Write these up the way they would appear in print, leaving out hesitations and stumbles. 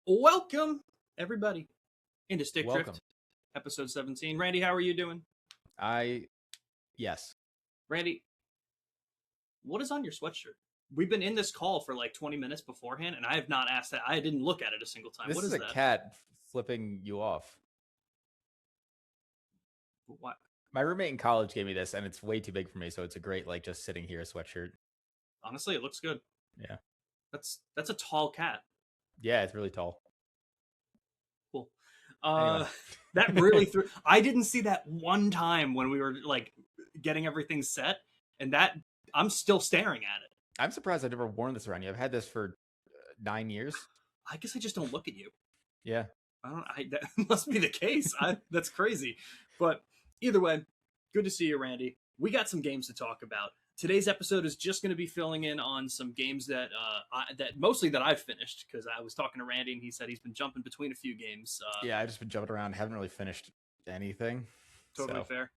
Welcome, everybody, into Stick Welcome. Drift, episode 17. Randy, how are you doing? Yes. Randy, what is on your sweatshirt? We've been in this call for like 20 minutes beforehand, and I have not asked that. I didn't look at it a single time. This What is is a that? cat flipping you off. What? My roommate in college gave me this, and it's way too big for me, so it's a great, like, just sitting here sweatshirt. Honestly, it looks good. Yeah. That's a tall cat. Yeah, it's really tall. Cool. Anyway. That really threw. I didn't see that one time when we were like getting everything set, and that I'm still staring at it. I'm surprised I've never worn this around you. I've had this for 9 years. I guess I just don't look at you. Yeah. That must be the case. That's crazy. But either way, good to see you, Randy. We got some games to talk about. Today's episode is just going to be filling in on some games that mostly that I've finished, because I was talking to Randy and he said he's been jumping between a few games. Yeah, I've just been jumping around. Haven't really finished anything. Totally fair.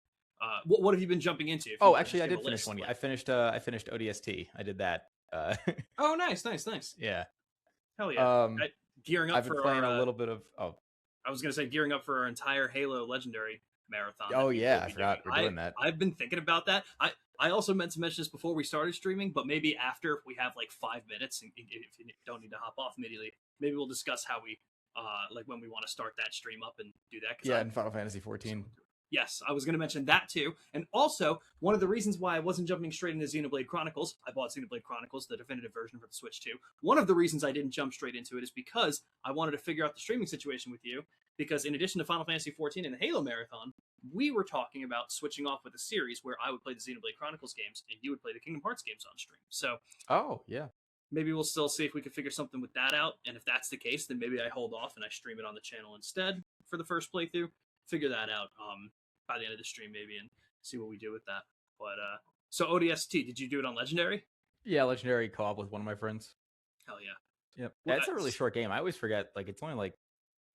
What have you been jumpking into? Oh, actually, I did finish one. I finished ODST. I did that. Oh, nice. Yeah. Hell yeah. Gearing up I've been for playing a little bit of. Oh, I was going to say gearing up for our entire Halo Legendary marathon. Oh yeah, I forgot we're doing that. I've been thinking about that. I also meant to mention this before we started streaming, but maybe after, if we have like 5 minutes, and if you don't need to hop off immediately, maybe we'll discuss how we like when we want to start that stream up and do that. Yeah, in Final Fantasy 14. Yes, I was going to mention that too. And also, one of the reasons why I wasn't jumping straight into Xenoblade Chronicles, I bought Xenoblade Chronicles, the definitive version for the Switch 2. One of the reasons I didn't jump straight into it is because I wanted to figure out the streaming situation with you. Because in addition to Final Fantasy 14 and the Halo Marathon, we were talking about switching off with a series where I would play the Xenoblade Chronicles games and you would play the Kingdom Hearts games on stream. So, oh yeah, maybe we'll still see if we can figure something with that out. And if that's the case, then maybe I hold off and I stream it on the channel instead for the first playthrough. Figure that out by the end of the stream maybe, and see what we do with that. But so ODST, did you do it on Legendary? Yeah, Legendary co-op with one of my friends. Hell yeah. Yep. Well, that's a really short game. I always forget. Like, it's only like,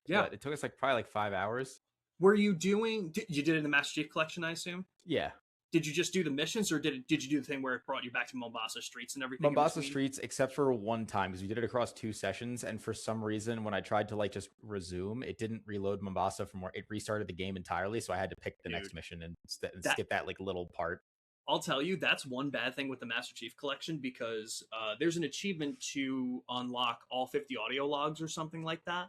it took us like probably like 5 hours. Were you doing? You did it in the Master Chief Collection, I assume. Yeah. Did you just do the missions, or did you do the thing where it brought you back to Mombasa streets and everything? Mombasa streets, except for one time, because we did it across 2 sessions, and for some reason, when I tried to like just resume, it didn't reload Mombasa from where it restarted the game entirely. So I had to pick the next mission and skip that like little part. I'll tell you, that's one bad thing with the Master Chief Collection, because there's an achievement to unlock all 50 audio logs or something like that.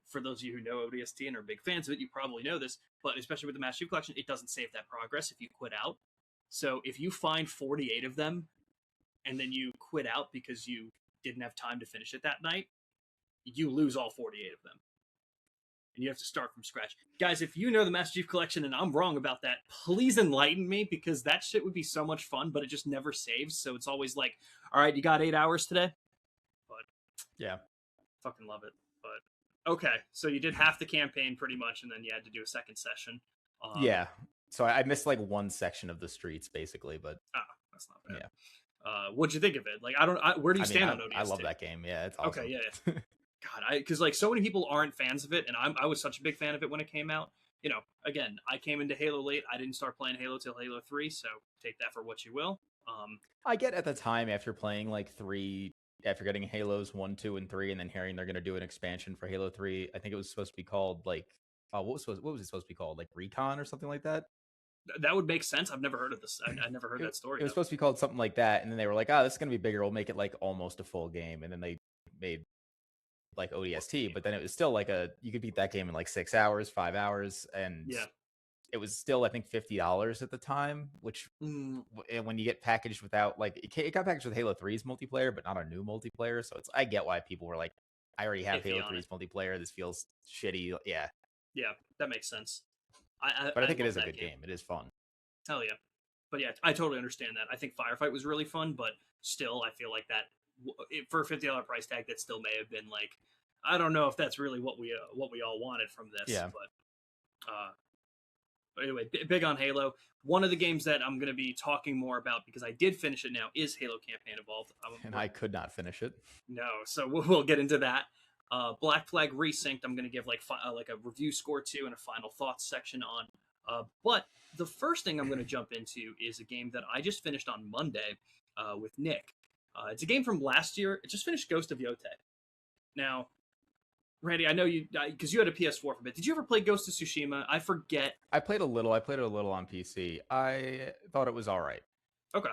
For those of you who know ODST and are big fans of it, you probably know this, but especially with the Master Chief Collection, it doesn't save that progress if you quit out. So if you find 48 of them, and then you quit out because you didn't have time to finish it that night, you lose all 48 of them. And you have to start from scratch. Guys, if you know the Master Chief Collection and I'm wrong about that, please enlighten me, because that shit would be so much fun, but it just never saves. So it's always like, all right, you got 8 hours today? But yeah, fucking love it. But okay, so you did half the campaign pretty much, and then you had to do a second session. Yeah, so I missed like one section of the streets basically, but that's not bad. Yeah. What'd you think of it? Like, where do you stand on ODST? I love that game. Yeah, it's awesome. Okay, yeah. God, because like so many people aren't fans of it, and I was such a big fan of it when it came out. You know, again, I came into Halo late. I didn't start playing Halo till Halo 3, so take that for what you will. I get at the time after playing like 3, after getting Halos 1, 2, and 3, and then hearing they're going to do an expansion for Halo 3. I think it was supposed to be called like, what was it supposed to be called? Like Recon or something like that? That would make sense. I've never heard of this. I never heard that story. It was supposed to be called something like that, and then they were like, this is going to be bigger. We'll make it like almost a full game. And then they made like ODST, but then it was still like you could beat that game in like 6 hours, 5 hours, and it was still I think $50 at the time, which when you get packaged without like it got packaged with Halo 3's multiplayer, but not a new multiplayer. So I get why people were like, I already have Halo 3's multiplayer. This feels shitty. Yeah, that makes sense. But I think it is a good game. It is fun. Hell yeah. But yeah, I totally understand that. I think Firefight was really fun, but still, I feel like that for a $50 price tag, that still may have been like, I don't know if that's really what we all wanted from this. Yeah. But anyway, big on Halo. One of the games that I'm going to be talking more about, because I did finish it now, is Halo Campaign Evolved. And I could not finish it. No, so we'll get into that. Black Flag Resynced, I'm going to give like a review score to and a final thoughts section on. But the first thing I'm going to jump into is a game that I just finished on Monday with Nick. It's a game from last year. It just finished Ghost of Yotei. Now, Randy, I know you because you had a PS4 for a bit. Did you ever play Ghost of Tsushima? I forget. I played a little. I played it a little on PC. I thought it was all right. Okay,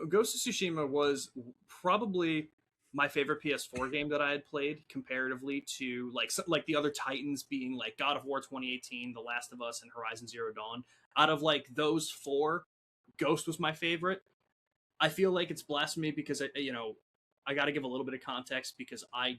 Ghost of Tsushima was probably my favorite PS4 game that I had played, comparatively to like the other titans being like God of War 2018, The Last of Us, and Horizon Zero Dawn. Out of like those four, Ghost was my favorite. I feel like it's blasphemy because I got to give a little bit of context because I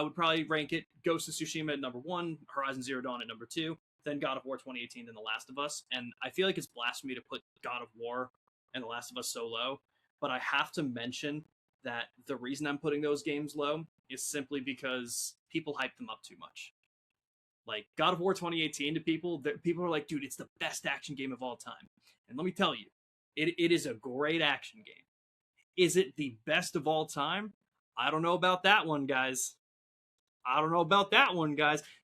would probably rank it Ghost of Tsushima at number 1, Horizon Zero Dawn at number 2, then God of War 2018, then The Last of Us, and I feel like it's blasphemy to put God of War and The Last of Us so low, but I have to mention that the reason I'm putting those games low is simply because people hype them up too much. Like God of War 2018 to people are like, dude, it's the best action game of all time. And let me tell you, it is a great action game. Is it the best of all time? I don't know about that one, guys.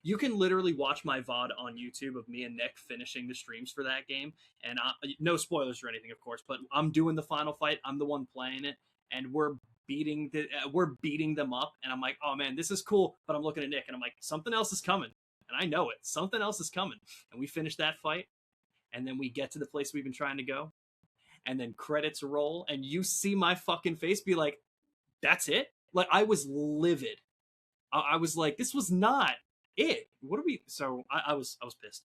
You can literally watch my VOD on YouTube of me and Nick finishing the streams for that game. And no spoilers or anything, of course, but I'm doing the final fight. I'm the one playing it. And we're beating them up. And I'm like, oh man, this is cool. But I'm looking at Nick and I'm like, something else is coming. And I know it. Something else is coming. And we finish that fight. And then we get to the place we've been trying to go. And then credits roll. And you see my fucking face be like, that's it? Like, I was livid. I was like, this was not it. What are we? So I was pissed.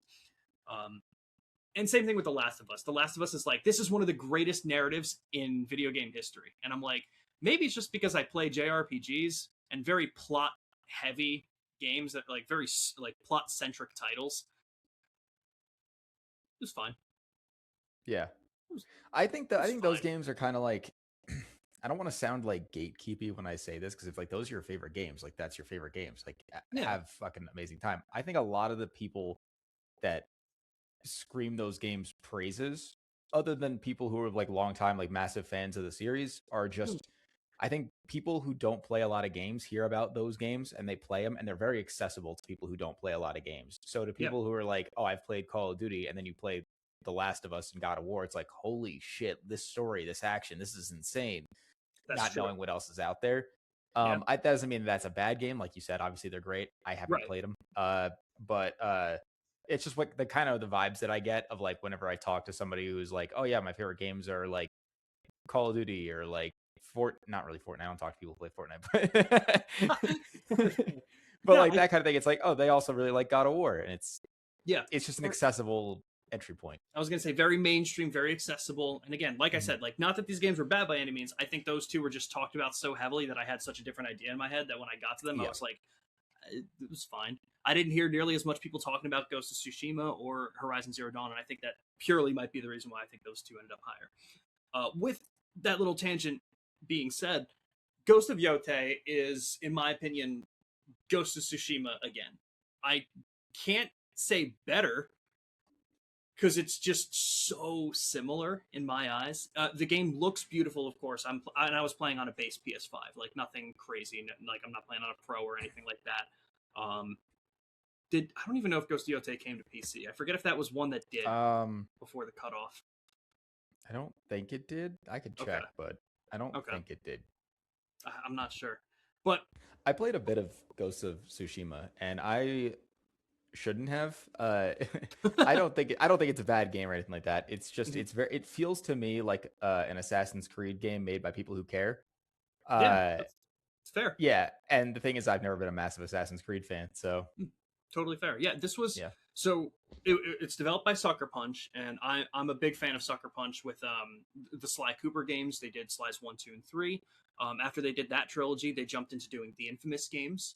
And same thing with The Last of Us. The Last of Us is like, this is one of the greatest narratives in video game history. And I'm like, maybe it's just because I play JRPGs and very plot heavy games that like very like plot centric titles. It was fine. Yeah, I think those games are kind of like. I don't want to sound like gatekeepy when I say this because if like those are your favorite games, like that's your favorite games, like have fucking amazing time. I think a lot of the people that scream those games praises, other than people who are like long time like massive fans of the series, are just I think people who don't play a lot of games hear about those games and they play them and they're very accessible to people who don't play a lot of games. So to people who are like, oh, I've played Call of Duty, and then you play The Last of Us and God of War, it's like, holy shit, this story, this action, this is insane. That's not true. Knowing what else is out there. That doesn't mean that's a bad game. Like you said, obviously they're great. I haven't played them. But it's just what the kind of the vibes that I get of like whenever I talk to somebody who's like, oh yeah, my favorite games are like Call of Duty or like not really Fortnite. I don't talk to people who play Fortnite, but like that kind of thing. It's like, oh, they also really like God of War, and it's just an accessible entry point. I was going to say very mainstream, very accessible. And again, like I said, like not that these games were bad by any means. I think those two were just talked about so heavily that I had such a different idea in my head that when I got to them, I was like, it was fine. I didn't hear nearly as much people talking about Ghost of Tsushima or Horizon Zero Dawn, and I think that purely might be the reason why I think those two ended up higher. With that little tangent being said, Ghost of Yotei is, in my opinion, Ghost of Tsushima again. I can't say better, because it's just so similar in my eyes. The game looks beautiful, of course. And I was playing on a base PS5, like nothing crazy. Like I'm not playing on a Pro or anything like that. I don't even know if Ghost of Yotei came to PC. I forget if that was one that did before the cutoff. I don't think it did. I could check, but I don't think it did. I'm not sure, but I played a bit of Ghost of Tsushima, and I shouldn't have. I don't think it's a bad game or anything like that. It's just it feels to me like an Assassin's Creed game made by people who care. It's fair. Yeah, and the thing is, I've never been a massive Assassin's Creed fan, so totally fair. Yeah, this was so it's developed by Sucker Punch, and I'm a big fan of Sucker Punch with the Sly Cooper games. They did Slies 1, 2, and 3. After they did that trilogy, they jumped into doing the Infamous games.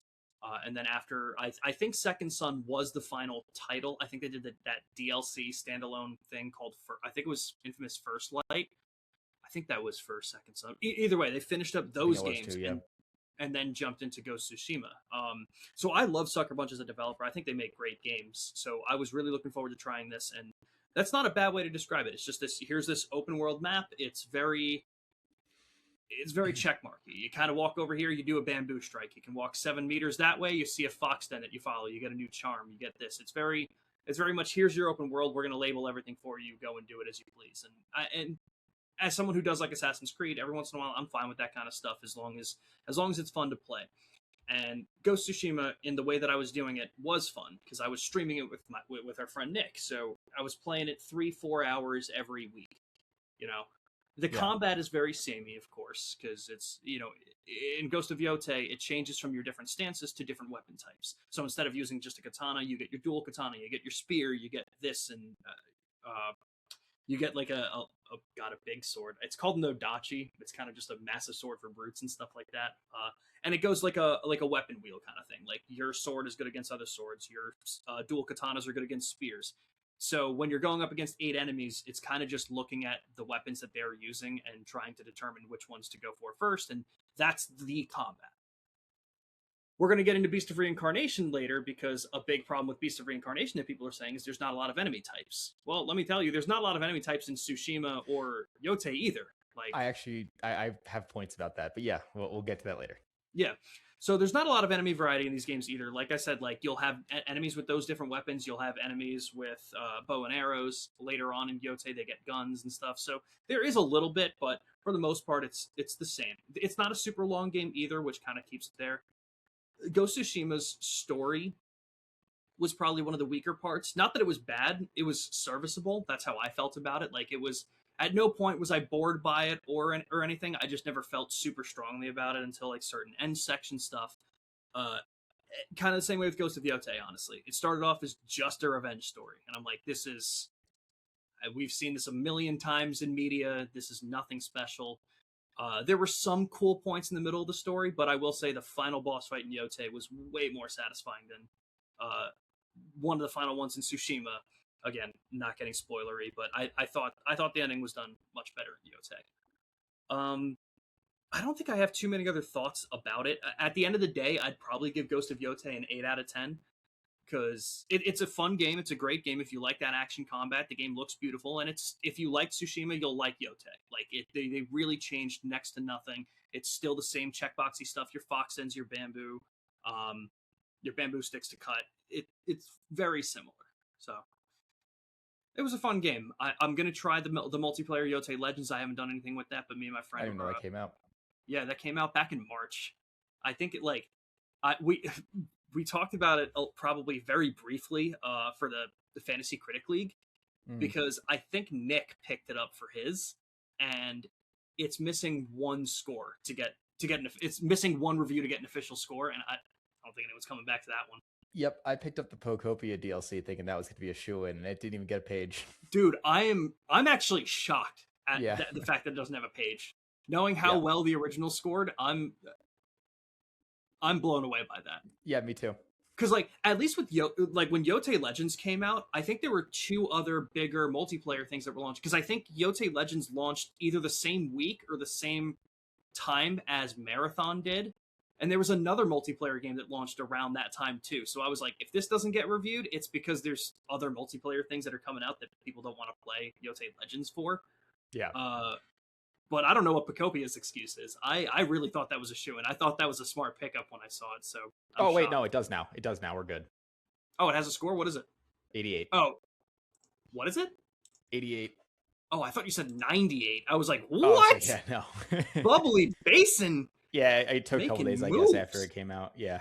And then after, I think Second Son was the final title. I think they did that DLC standalone thing called, I think it was Infamous First Light. I think that was for Second Son. Either way, they finished up those games and then jumped into Ghost of Tsushima. So I love Sucker Punch as a developer. I think they make great games. So I was really looking forward to trying this. And that's not a bad way to describe it. It's just here's this open world map. It's very checkmarky. You kind of walk over here, you do a bamboo strike. You can walk 7 meters that way. You see a fox den that you follow. You get a new charm. You get this. It's very much here's your open world. We're going to label everything for you. Go and do it as you please. And as someone who does like Assassin's Creed, every once in a while, I'm fine with that kind of stuff as long as it's fun to play. And Ghost of Tsushima, in the way that I was doing it, was fun because I was streaming it with our friend Nick. So I was playing it 3-4 hours every week. You know, the combat is very samey, of course, because it's, in Ghost of Yotei, it changes from your different stances to different weapon types. So instead of using just a katana, you get your dual katana, you get your spear, you get this, and you get like a big sword. It's called an odachi. It's kind of just a massive sword for brutes and stuff like that. And it goes like a weapon wheel kind of thing. Like your sword is good against other swords. Your dual katanas are good against spears. So when you're going up against 8 enemies, it's kind of just looking at the weapons that they're using and trying to determine which ones to go for first. And that's the combat. We're going to get into Beast of Reincarnation later because a big problem with Beast of Reincarnation that people are saying is there's not a lot of enemy types. Well, let me tell you, there's not a lot of enemy types in Tsushima or Yotei either. Like, I have points about that, but yeah, we'll get to that later. Yeah. So there's not a lot of enemy variety in these games either. Like I said, like you'll have enemies with those different weapons. You'll have enemies with bow and arrows. Later on in Yotei, they get guns and stuff. So there is a little bit, but for the most part, it's the same. It's not a super long game either, which kind of keeps it there. Ghost of Tsushima's story was probably one of the weaker parts. Not that it was bad, it was serviceable. That's how I felt about it. Like, it was, at no point was I bored by it or anything. I just never felt super strongly about it until like certain end section stuff. Kind of the same way with Ghost of Yotei, honestly. It started off as just a revenge story, and I'm like, we've seen this a million times in media. This is nothing special. There were some cool points in the middle of the story, but I will say the final boss fight in Yotei was way more satisfying than one of the final ones in Tsushima. Again, not getting spoilery, but I thought the ending was done much better in Yotei. I don't think I have too many other thoughts about it. At the end of the day, I'd probably give Ghost of Yotei an 8 out of 10. Because it's a fun game. It's a great game if you like that action combat. The game looks beautiful, and if you like Tsushima, you'll like Yotei. Like, they really changed next to nothing. It's still the same checkboxy stuff. Your fox ends, your bamboo sticks to cut. It's very similar. So it was a fun game. I'm gonna try the multiplayer Yotei Legends. I haven't done anything with that, but me and my friend. I didn't know that came out. Yeah, that came out back in March. I think we talked about it probably very briefly for the Fantasy Critic League, because I think Nick picked it up for his, and it's missing one score to get it's missing one review to get an official score, and I don't think anyone's coming back to that one. Yep, I picked up the Pokopia DLC thinking that was going to be a shoe-in, and it didn't even get a page. Dude, I'm actually shocked at the fact that it doesn't have a page. Knowing how well the original scored, I'm blown away by that. Yeah, me too. Because, like, at least with when Yotei Legends came out, I think there were 2 other bigger multiplayer things that were launched. Because I think Yotei Legends launched either the same week or the same time as Marathon did. And there was another multiplayer game that launched around that time, too. So I was like, if this doesn't get reviewed, it's because there's other multiplayer things that are coming out that people don't want to play Yotei Legends for. Yeah. But I don't know what Pocopia's excuse is. I really thought that was a shoe, and I thought that was a smart pickup when I saw it. So wait, no, it does now. It does now. We're good. Oh, it has a score? What is it? 88. Oh, what is it? 88. Oh, I thought you said 98. I was like, what? Oh, so, yeah, no. Bubbly Basin. Yeah, it took a couple days, moves. I guess, after it came out. Yeah.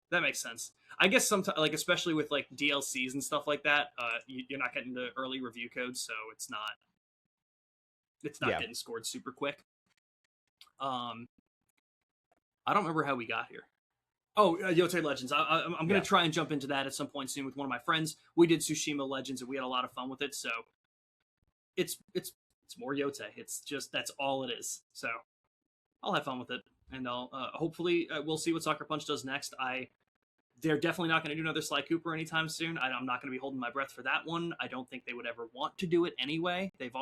That makes sense. I guess sometimes, like, especially with like DLCs and stuff like that, you're not getting the early review codes, so it's not getting scored super quick. I don't remember how we got here. Oh, Yotei Legends. I'm going to try and jump into that at some point soon with one of my friends. We did Tsushima Legends, and we had a lot of fun with it. So it's more Yotei. It's just, that's all it is. So I'll have fun with it, and I'll hopefully we'll see what Sucker Punch does next. They're definitely not going to do another Sly Cooper anytime soon. I'm not going to be holding my breath for that one. I don't think they would ever want to do it anyway. They've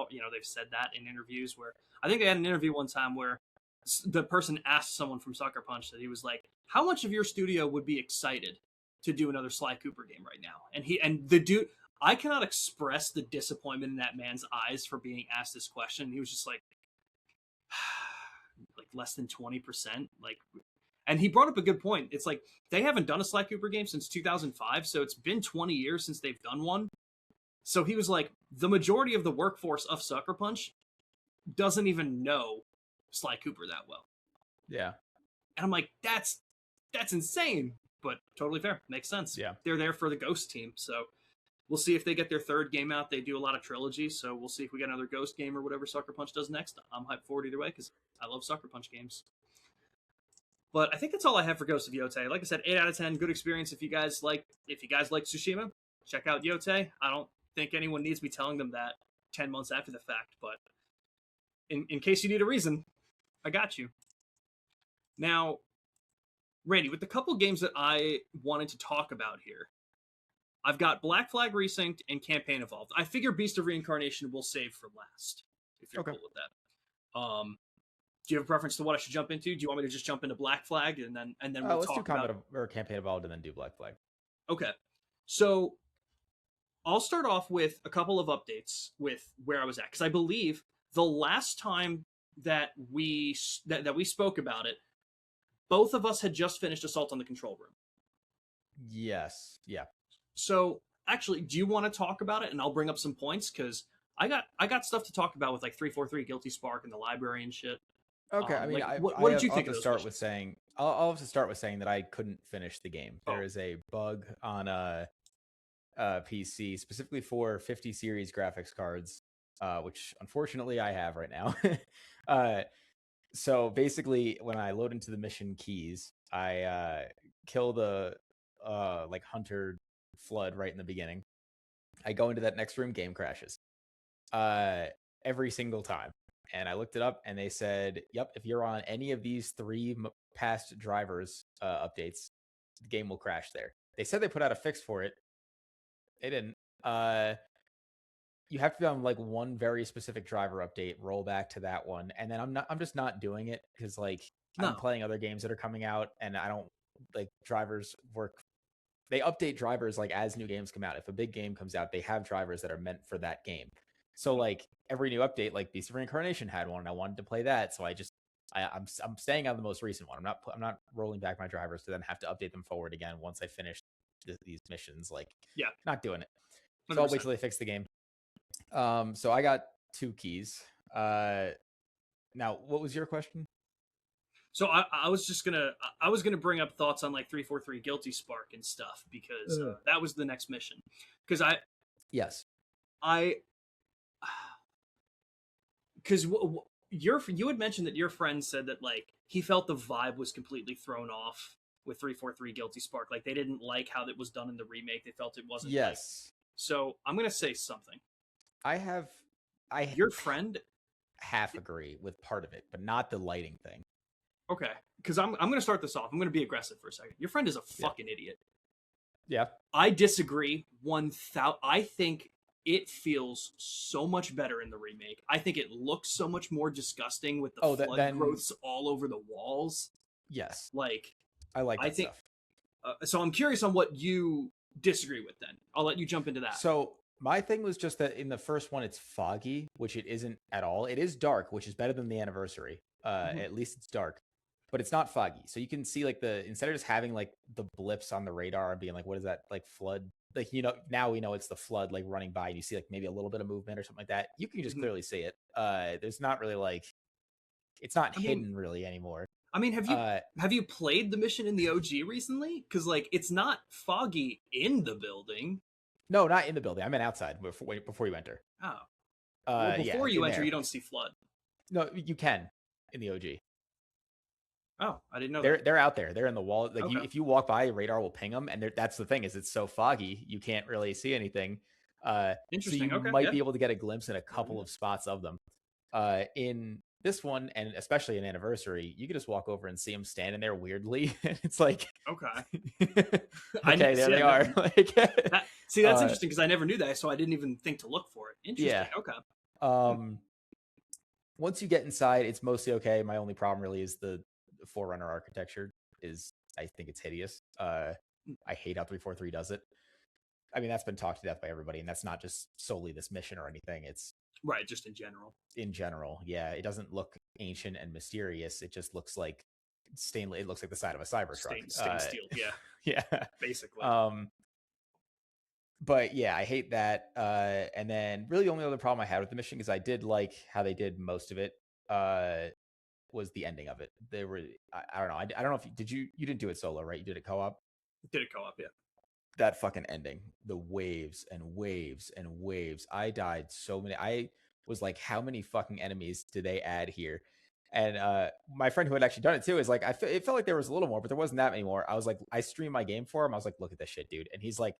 said that in interviews where I think they had an interview one time where the person asked someone from Sucker Punch that he was like, how much of your studio would be excited to do another Sly Cooper game right now? And the dude, I cannot express the disappointment in that man's eyes for being asked this question. He was just like less than 20%. Like, and he brought up a good point. It's like, they haven't done a Sly Cooper game since 2005, so it's been 20 years since they've done one. So he was like, the majority of the workforce of Sucker Punch doesn't even know Sly Cooper that well. Yeah. And I'm like, that's that's insane, but totally fair. Makes sense. Yeah. They're there for the Ghost team, so we'll see if they get their third game out. They do a lot of trilogies, so we'll see if we get another Ghost game or whatever Sucker Punch does next. I'm hyped for it either way because I love Sucker Punch games. But I think that's all I have for Ghost of Yotei. Like I said, 8 out of 10, good experience. If you guys like Tsushima, check out Yotei. I don't think anyone needs me telling them that 10 months after the fact, but in case you need a reason, I got you. Now, Randy, with the couple games that I wanted to talk about here, I've got Black Flag Resynced and Campaign Evolved. I figure Beast of Reincarnation will save for last, if you're cool with that. Do you have a preference to what I should jump into? Do you want me to just jump into Black Flag and then we'll let's talk do about or Campaign Evolved and then do Black Flag. Okay, so I'll start off with a couple of updates with where I was at, because I believe the last time that we spoke about it, both of us had just finished Assault on the Control Room. Yes. Yeah. So actually, do you want to talk about it, and I'll bring up some points, because I got stuff to talk about with like 343 Guilty Spark and the library and shit. Okay, I mean, like, what did you think of those? I'll have to start with saying that I couldn't finish the game. There is a bug on PC specifically for 50 series graphics cards, which unfortunately I have right now. So basically, when I load into the mission keys, I kill the like hunter flood right in the beginning. I go into that next room, game crashes every single time. And I looked it up, and they said, yep, if you're on any of these 3 past drivers updates, the game will crash there. They said they put out a fix for it. They didn't. You have to be on like one very specific driver update, roll back to that one, and then I'm just not doing it because like I'm playing other games that are coming out, and I don't like drivers work. They update drivers like as new games come out. If a big game comes out, they have drivers that are meant for that game. So like every new update, like Beast of Reincarnation had one, and I wanted to play that, so I'm staying on the most recent one. I'm not rolling back my drivers to then have to update them forward again once I finish these missions. Like, not doing it. So 100%. I'll wait till they fix the game. So I got 2 keys. Now, what was your question? So I was gonna bring up thoughts on like 343 Guilty Spark and stuff, because that was the next mission. Because you had mentioned that your friend said that like he felt the vibe was completely thrown off with 343 Guilty Spark. Like they didn't like how it was done in the remake. They felt it wasn't. Yes. So I'm gonna say something. Your friend half agree with part of it, but not the lighting thing. Okay, because I'm going to start this off. I'm going to be aggressive for a second. Your friend is a fucking idiot. Yeah. I disagree 1,000. I think it feels so much better in the remake. I think it looks so much more disgusting with the flood growths all over the walls. Yes. Like, I like that stuff. So I'm curious on what you disagree with then. I'll let you jump into that. So my thing was just that in the first one, it's foggy, which it isn't at all. It is dark, which is better than the Anniversary. At least it's dark. But it's not foggy. So you can see like instead of just having like the blips on the radar and being like, what is that? Like flood? Like, now we know it's the flood like running by, and you see like maybe a little bit of movement or something like that. You can just clearly see it. There's not really like, it's not hidden really anymore. I mean, have you played the mission in the OG recently? Because like it's not foggy in the building. No, not in the building. I meant outside before you enter. Oh. Well, before you enter, you don't see flood. No, you can in the OG. Oh, I didn't know they're out there. They're in the wall. Like if you walk by, radar will ping them, and that's the thing is it's so foggy you can't really see anything. Interesting. So you might be able to get a glimpse in a couple of spots of them. In this one, and especially in Anniversary, you can just walk over and see them standing there weirdly. It's like okay, there they are. See, that's interesting because I never knew that, so I didn't even think to look for it. Interesting. Yeah. Okay. Once you get inside, it's mostly okay. My only problem really is the Forerunner architecture. I think it's hideous. I hate how 343 does it. I mean, that's been talked to death by everybody, and that's not just solely this mission or anything. It's right, just in general. In general, yeah. It doesn't look ancient and mysterious. It just looks like stainless. It looks like the side of a Cybertruck. Stainless steel, yeah. Yeah. Basically. But yeah, I hate that. And then really the only other problem I had with the mission is I did like how they did most of it. was the ending of it. They were I don't know. I don't know if you didn't do it solo, right? You did it co-op. Did it co-op? Yeah. That fucking ending, the waves and waves and waves. I died so many. I was like, how many fucking enemies did they add here? And my friend who had actually done it too is like, it felt like there was a little more, but there wasn't that many more. I was like, I streamed my game for him. I was like, look at this shit, dude. And he's like,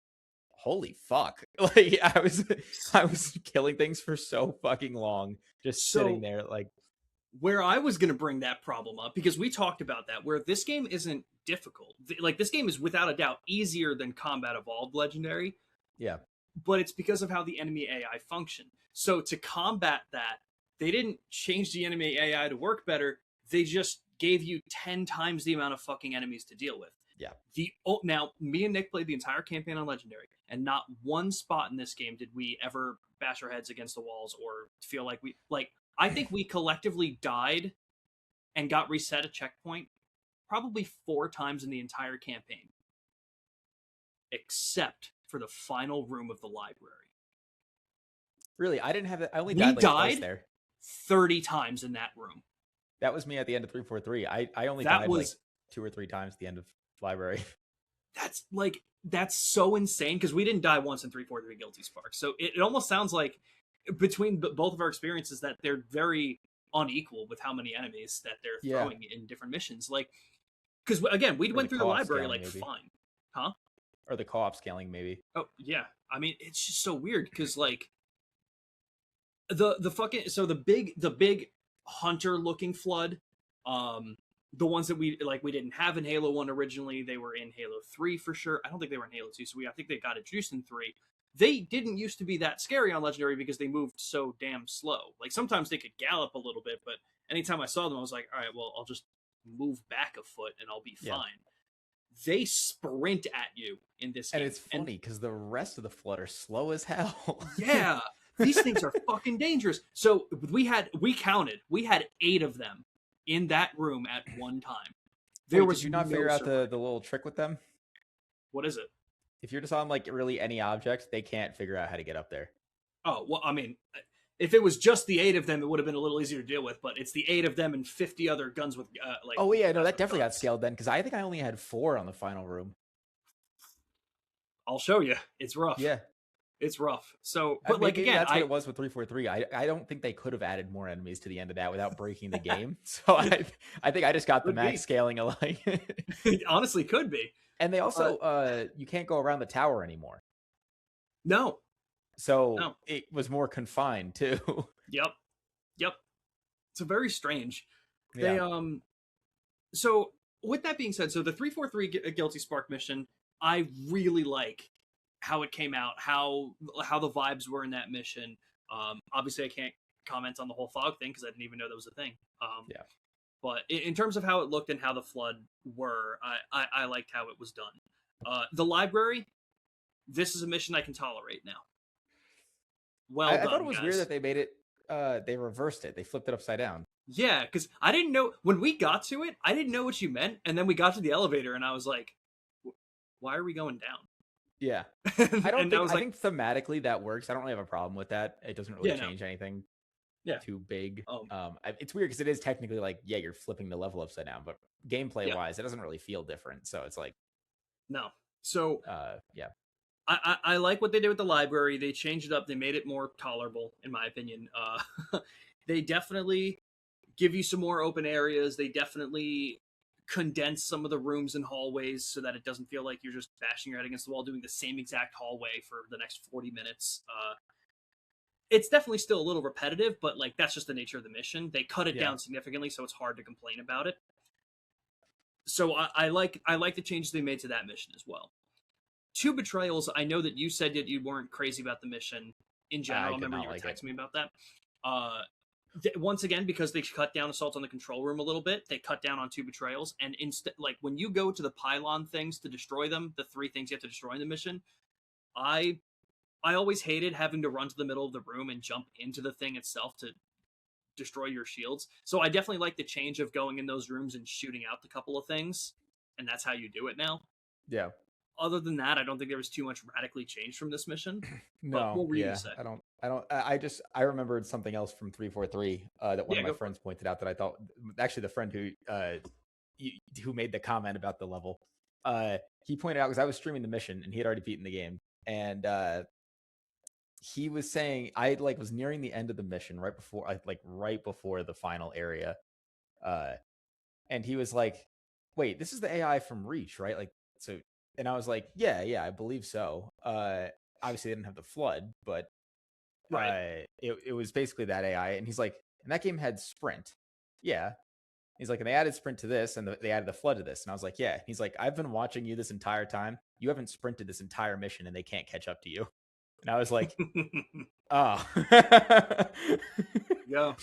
holy fuck. Like I was killing things for so fucking long, just sitting there like. Where I was going to bring that problem up, because we talked about that, where this game isn't difficult. Like, this game is without a doubt easier than Combat Evolved Legendary. Yeah. But it's because of how the enemy AI function. So to combat that, they didn't change the enemy AI to work better. They just gave you 10 times the amount of fucking enemies to deal with. Yeah. Now, me and Nick played the entire campaign on Legendary, and not one spot in this game did we ever bash our heads against the walls or feel like I think we collectively died and got reset a checkpoint probably 4 times in the entire campaign, except for the final room of the library. Really? I didn't have that. I only died twice there. 30 times in that room. That was me at the end of 343. I only died like 2 or 3 times at the end of library. That's so insane, because we didn't die once in 343 Guilty Spark. So it almost sounds like between both of our experiences that they're very unequal with how many enemies that they're throwing in different missions. Like, because again, we went through the library like maybe. Fine, huh? Or the co-op scaling maybe. Oh yeah, I mean it's just so weird because like the fucking the big hunter looking flood, the ones that we didn't have in Halo 1 originally, they were in Halo 3 for sure. I don't think they were in Halo 2, so I think they got introduced in 3. They didn't used to be that scary on Legendary because they moved so damn slow. Like, sometimes they could gallop a little bit, but anytime I saw them, I was like, all right, well, I'll just move back a foot and I'll be fine. They sprint at you in this game. And it's funny because the rest of the flood are slow as hell. Yeah, these things are fucking dangerous. So we had 8 of them in that room at one time. Did you not figure out the little trick with them? What is it? If you're just on like really any object, they can't figure out how to get up there. Oh, well, I mean, if it was just the 8 of them, it would have been a little easier to deal with, but it's the 8 of them and 50 other guns with like. Oh yeah, no, that definitely got scaled then, because I think I only had 4 on the final room. I'll show you. It's rough. Yeah. It's rough. So, but like, again, that's what it was with 343. I don't think they could have added more enemies to the end of that without breaking the game. So I think I just got the max scaling alike. It honestly could be. And they also you can't go around the tower anymore. No. So it was more confined too. Yep. It's very strange. Yeah. They so with that being said, so the 343 Guilty Spark mission, I really like how it came out, how the vibes were in that mission. Obviously I can't comment on the whole fog thing because I didn't even know that was a thing. But in terms of how it looked and how the flood were, I liked how it was done. The library, this is a mission I can tolerate now. I thought it was weird that they made it, they reversed it. They flipped it upside down. Yeah, because I didn't know, when we got to it, I didn't know what you meant. And then we got to the elevator and I was like, why are we going down? Yeah. I think thematically that works. I don't really have a problem with that. It doesn't really change anything too big. It's weird because it is technically like, you're flipping the level upside down, but gameplay wise, it doesn't really feel different. So it's like, no. So yeah. I like what they did with the library. They changed it up. They made it more tolerable, in my opinion. They definitely give you some more open areas. They definitely condense some of the rooms and hallways so that it doesn't feel like you're just bashing your head against the wall doing the same exact hallway for the next 40 minutes. It's definitely still a little repetitive, but like that's just the nature of the mission. They cut it down significantly, so it's hard to complain about it. So I like the changes they made to that mission as well. 2 betrayals. I know that you said that you weren't crazy about the mission in general. I remember you were texting me about that. Once again, because they cut down assault on the control room a little bit, they cut down on 2 betrayals. And instead, like when you go to the pylon things to destroy them, the 3 things you have to destroy in the mission, I always hated having to run to the middle of the room and jump into the thing itself to destroy your shields. So I definitely like the change of going in those rooms and shooting out the couple of things, and that's how you do it now. Yeah. Other than that, I don't think there was too much radically changed from this mission. No, what were you gonna say? I I remembered something else from 343 that one of my friends pointed out that I thought, actually the friend who made the comment about the level, he pointed out, because I was streaming the mission and he had already beaten the game, and he was saying I was nearing the end of the mission right before the final area, and he was like, "Wait, this is the AI from Reach, right?" So, and I was like, "Yeah, I believe so." Obviously, they didn't have the flood, but right. It was basically that AI, and he's like, "And that game had sprint." Yeah, he's like, "And they added sprint to this, and they added the flood to this." And I was like, "Yeah." He's like, "I've been watching you this entire time. You haven't sprinted this entire mission, and they can't catch up to you." And I was like, "Oh." Go.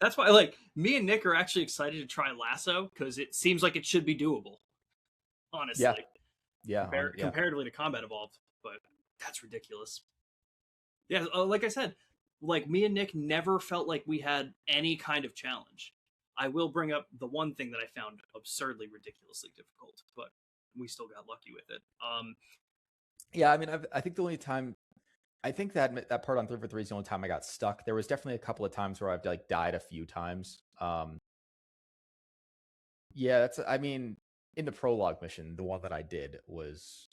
That's why, me and Nick are actually excited to try Lasso, because it seems like it should be doable. Honestly, comparatively to Combat Evolved, but that's ridiculous. Yeah, like I said, me and Nick never felt like we had any kind of challenge. I will bring up the one thing that I found absurdly, ridiculously difficult, but we still got lucky with it. Yeah, I mean, I think the only time, I think that part on 343 is the only time I got stuck. There was definitely a couple of times where I've died a few times. Yeah, I mean, in the prologue mission, the one that I did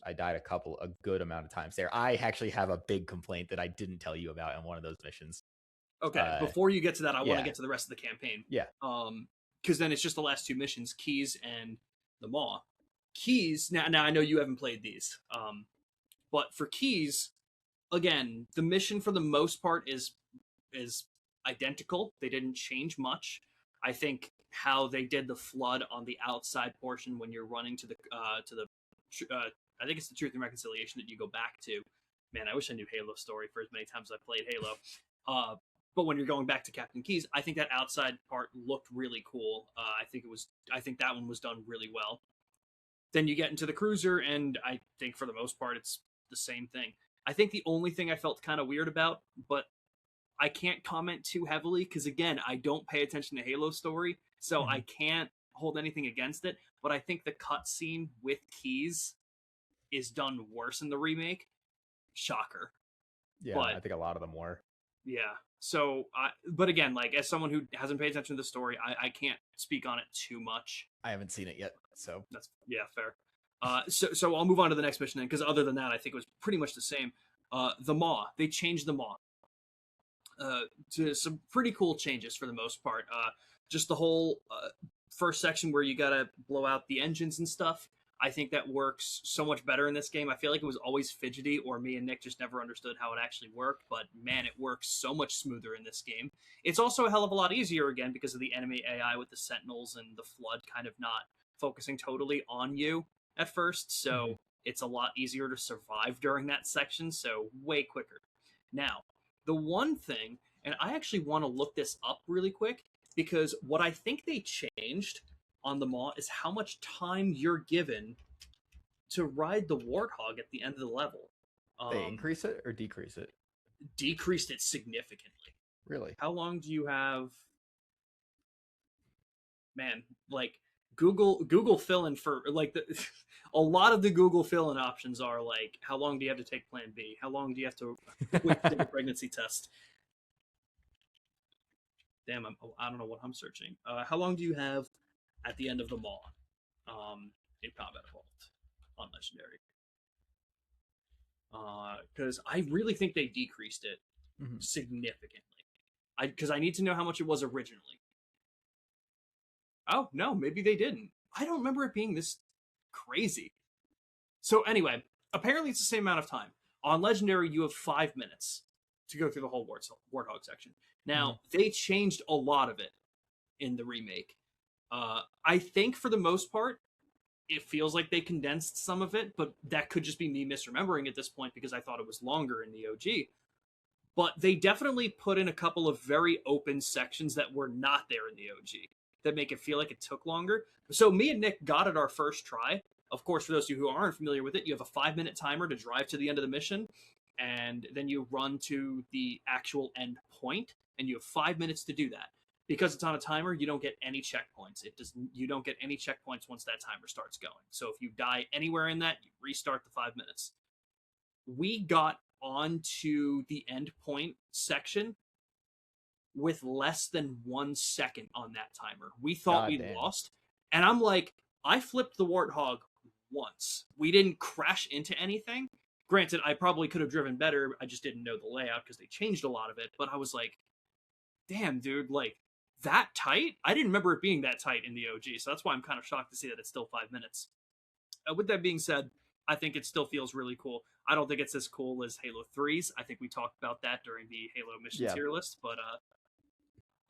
I died a good amount of times there. I actually have a big complaint that I didn't tell you about in one of those missions. Okay, before you get to that, I want to get to the rest of the campaign. Yeah. Because then it's just the last two missions, Keys and the Maw. Keys, now I know you haven't played these, but for Keys, again, the mission for the most part is identical. They didn't change much. I think how they did the flood on the outside portion when you're running to the I think it's the Truth and Reconciliation that you go back to. Man, I wish I knew Halo story for as many times as I played Halo. But when you're going back to Captain Keys, I think that outside part looked really cool. I think that one was done really well. Then you get into the cruiser, and I think for the most part it's the same thing. I think the only thing I felt kind of weird about, but I can't comment too heavily because, again, I don't pay attention to Halo story, so I can't hold anything against it. But I think the cutscene with Keys is done worse in the remake. Shocker. Yeah, but I think a lot of them were. Yeah. So, but again, as someone who hasn't paid attention to the story, I can't speak on it too much. I haven't seen it yet, so that's fair. So I'll move on to the next mission then, because other than that, I think it was pretty much the same. The Maw, they changed the Maw to some pretty cool changes for the most part. Just the whole first section where you gotta blow out the engines and stuff. I think that works so much better in this game. I feel like it was always fidgety, or me and Nick just never understood how it actually worked, but man, it works so much smoother in this game. It's also a hell of a lot easier, again, because of the enemy AI with the Sentinels and the Flood kind of not focusing totally on you at first, so it's a lot easier to survive during that section, so way quicker. Now, the one thing, and I actually want to look this up really quick, because what I think they changed on the Maw is how much time you're given to ride the Warthog at the end of the level. They increase it or decrease it? Decreased it significantly. Really? How long do you have? Man, Google fill-in for a lot of the Google fill-in options are how long do you have to take Plan B? How long do you have to wait to take a pregnancy test? Damn, I don't know what I'm searching. How long do you have at the end of the Maw in Combat Evolved on Legendary? Because I really think they decreased it significantly. Because I need to know how much it was originally. Oh, no, maybe they didn't. I don't remember it being this crazy. So anyway, apparently it's the same amount of time. On Legendary, you have 5 minutes to go through the whole Warthog section. Now, they changed a lot of it in the remake. I think for the most part, it feels like they condensed some of it, but that could just be me misremembering at this point because I thought it was longer in the OG. But they definitely put in a couple of very open sections that were not there in the OG that make it feel like it took longer. So me and Nick got it our first try. Of course, for those of you who aren't familiar with it, you have a 5-minute timer to drive to the end of the mission, and then you run to the actual end point, and you have 5 minutes to do that. Because it's on a timer, you don't get any checkpoints. You don't get any checkpoints once that timer starts going. So if you die anywhere in that, you restart the 5 minutes. We got onto the endpoint section with less than 1 second on that timer. We thought we lost. And I'm like, I flipped the Warthog once. We didn't crash into anything. Granted, I probably could have driven better. I just didn't know the layout because they changed a lot of it. But I was like, damn, dude, like, that tight? I didn't remember it being that tight in the OG. So that's why I'm kind of shocked to see that it's still 5 minutes. With that being said, I think it still feels really cool. I don't think it's as cool as Halo 3's. I think we talked about that during the Halo mission tier list, but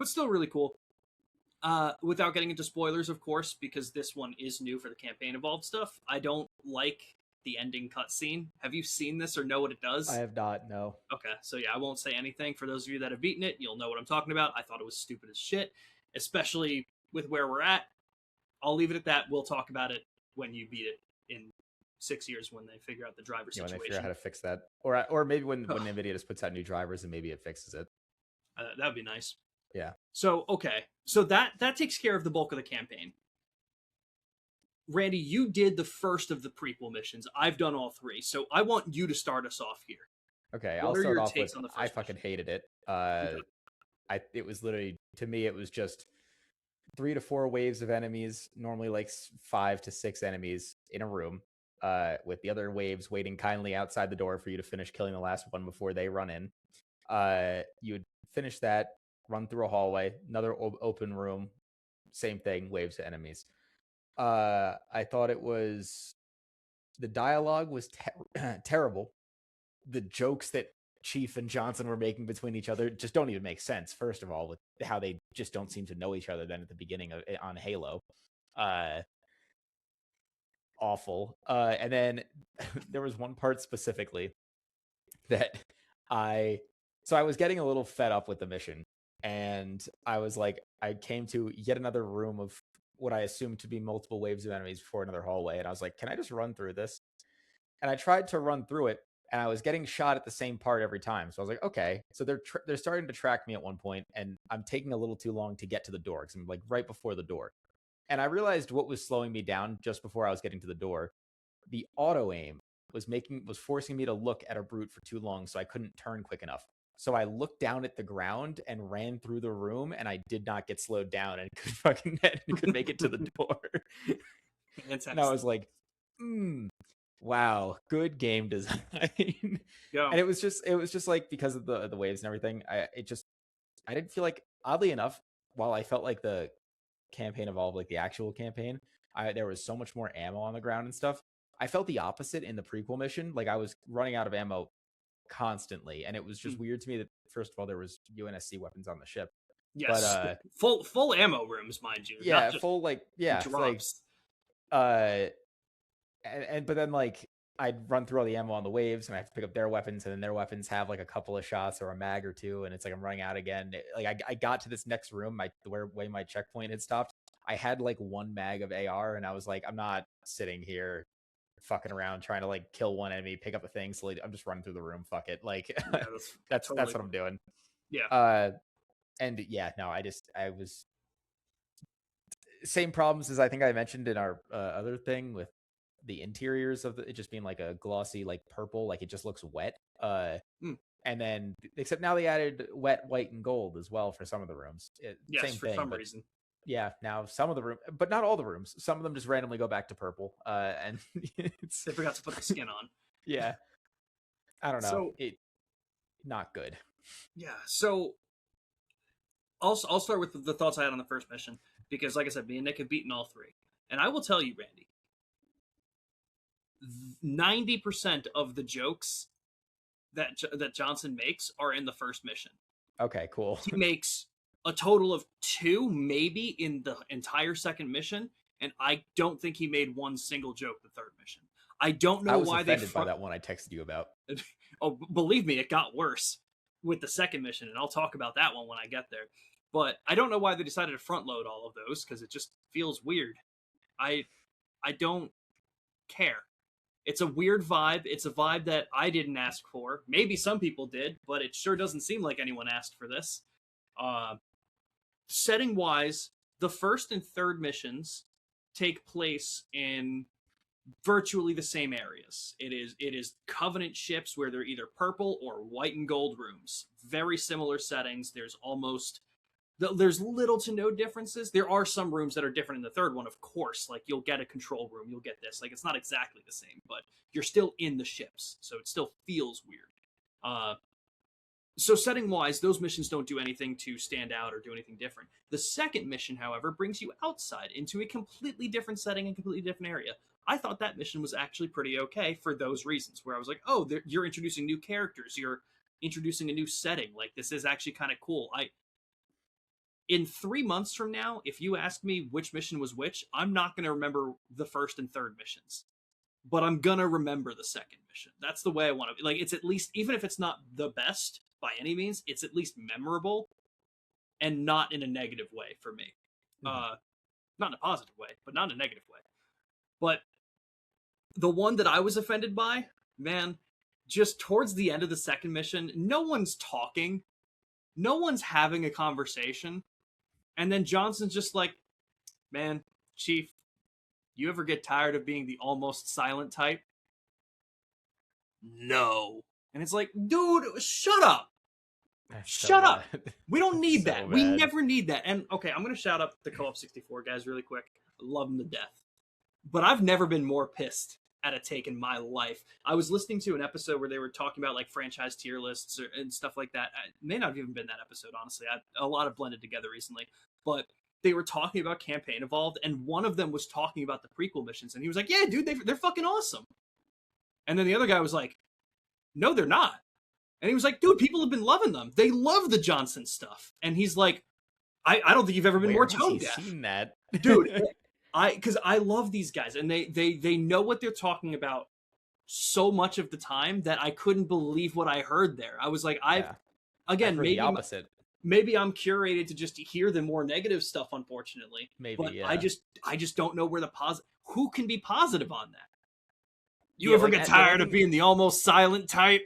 still really cool. Without getting into spoilers, of course, because this one is new for the campaign evolved stuff. I don't like the ending cutscene. Have you seen this or know what it does? I have not, no. Okay, so yeah, I won't say anything. For those of you that have beaten it, you'll know what I'm talking about. I thought it was stupid as shit, especially with where we're at. I'll leave it at that. We'll talk about it when you beat it in 6 years when they figure out the driver situation. When they figure out how to fix that. Or maybe when NVIDIA just puts out new drivers and maybe it fixes it. That would be nice. Yeah. So, okay. So that takes care of the bulk of the campaign. Randy, you did the first of the prequel missions. I've done all 3. So I want you to start us off here. Okay, I'll start off with, I fucking hated it. It was literally, to me, it was just 3 to 4 waves of enemies, normally like 5 to 6 enemies in a room, with the other waves waiting kindly outside the door for you to finish killing the last one before they run in. You would finish that, run through a hallway, another open room, same thing, waves of enemies. I thought the dialogue was terrible. The jokes that Chief and Johnson were making between each other just don't even make sense. First of all, with how they just don't seem to know each other then at the beginning on Halo. Awful. And then there was one part specifically that I was getting a little fed up with the mission, and I was like, I came to yet another room of what I assumed to be multiple waves of enemies before another hallway, and I was like, can I just run through this? And I tried to run through it, and I was getting shot at the same part every time. So I was like, okay, so they're starting to track me at one point, and I'm taking a little too long to get to the door because I'm like right before the door. And I realized what was slowing me down just before I was getting to the door. The auto aim was forcing me to look at a brute for too long, so I couldn't turn quick enough. So I looked down at the ground and ran through the room, and I did not get slowed down and could make it to the door. And I was like, wow, good game design. And it was just like, because of the waves and everything, I didn't feel like, oddly enough, while I felt like the campaign evolved like the actual campaign, there was so much more ammo on the ground and stuff. I felt the opposite in the prequel mission. Like, I was running out of ammo constantly, and it was just weird to me that, first of all, there was UNSC weapons on the ship. Yes, but, full ammo rooms, mind you. Yeah, not just full drops. But then like I'd run through all the ammo on the waves, and I have to pick up their weapons, and then their weapons have like a couple of shots or a mag or two, and it's like I'm running out again. I got to this next room, the way my checkpoint had stopped, I had like 1 mag of AR, and I was like, I'm not sitting here fucking around trying to like kill one enemy, pick up a thing, so I'm just running through the room. Fuck it, like yeah, that's what I'm doing. Yeah. And yeah, no, I was same problems as I think I mentioned in our other thing with the interiors of it just being like a glossy like purple, like it just looks wet. And then except now they added wet white and gold as well for some of the rooms. Yes, same for thing, some reason. Yeah, now some of the rooms, but not all the rooms. Some of them just randomly go back to purple. And they forgot to put the skin on. Yeah, I don't know. So, not good. Yeah, so I'll start with the thoughts I had on the first mission, because like I said, me and Nick have beaten all 3, and I will tell you, Randy, 90% of the jokes that Johnson makes are in the first mission. Okay, cool. He makes a total of 2, maybe, in the entire second mission, and I don't think he made one single joke the third mission. I don't know why they. I was offended by that one I texted you about. Oh, believe me, it got worse with the second mission, and I'll talk about that one when I get there. But I don't know why they decided to front load all of those, because it just feels weird. I don't care. It's a weird vibe. It's a vibe that I didn't ask for. Maybe some people did, but it sure doesn't seem like anyone asked for this. Setting-wise, the first and third missions take place in virtually the same areas. It is Covenant ships where they're either purple or white and gold rooms. Very similar settings. There's little to no differences. There are some rooms that are different in the third one, of course. Like, you'll get a control room, you'll get this. Like, it's not exactly the same, but you're still in the ships, so it still feels weird. So setting-wise, those missions don't do anything to stand out or do anything different. The second mission, however, brings you outside into a completely different setting and completely different area. I thought that mission was actually pretty okay for those reasons, where I was like, oh, you're introducing new characters, you're introducing a new setting. Like, this is actually kind of cool. In 3 months from now, if you ask me which mission was which, I'm not going to remember the first and third missions, but I'm going to remember the second mission. That's the way I want to be. Like, it's at least, even if it's not the best by any means, it's at least memorable and not in a negative way for me. Not in a positive way, but not in a negative way. But the one that I was offended by, man, just towards the end of the second mission, no one's talking. No one's having a conversation. And then Johnson's just like, man, Chief, you ever get tired of being the almost silent type? No. And it's like, dude, shut up. Shut up. We don't need that. We never need that. And okay, I'm going to shout out the Co-op 64 guys really quick. I love them to death. But I've never been more pissed at a take in my life. I was listening to an episode where they were talking about like franchise tier lists and stuff like that. It may not have even been that episode, honestly. A lot have blended together recently. But they were talking about Campaign Evolved, and one of them was talking about the prequel missions, and he was like, yeah, dude, they're fucking awesome. And then the other guy was like, no, they're not. And he was like, dude, people have been loving them. They love the Johnson stuff. And he's like, I don't think you've ever been more tone deaf. Seen that? Dude, because I love these guys, and they know what they're talking about so much of the time that I couldn't believe what I heard there. I was like, I've maybe the opposite. Maybe I'm curated to just hear the more negative stuff, unfortunately. Maybe, but yeah. I just don't know where the positive. Who can be positive on that? You ever get tired of being the almost silent type?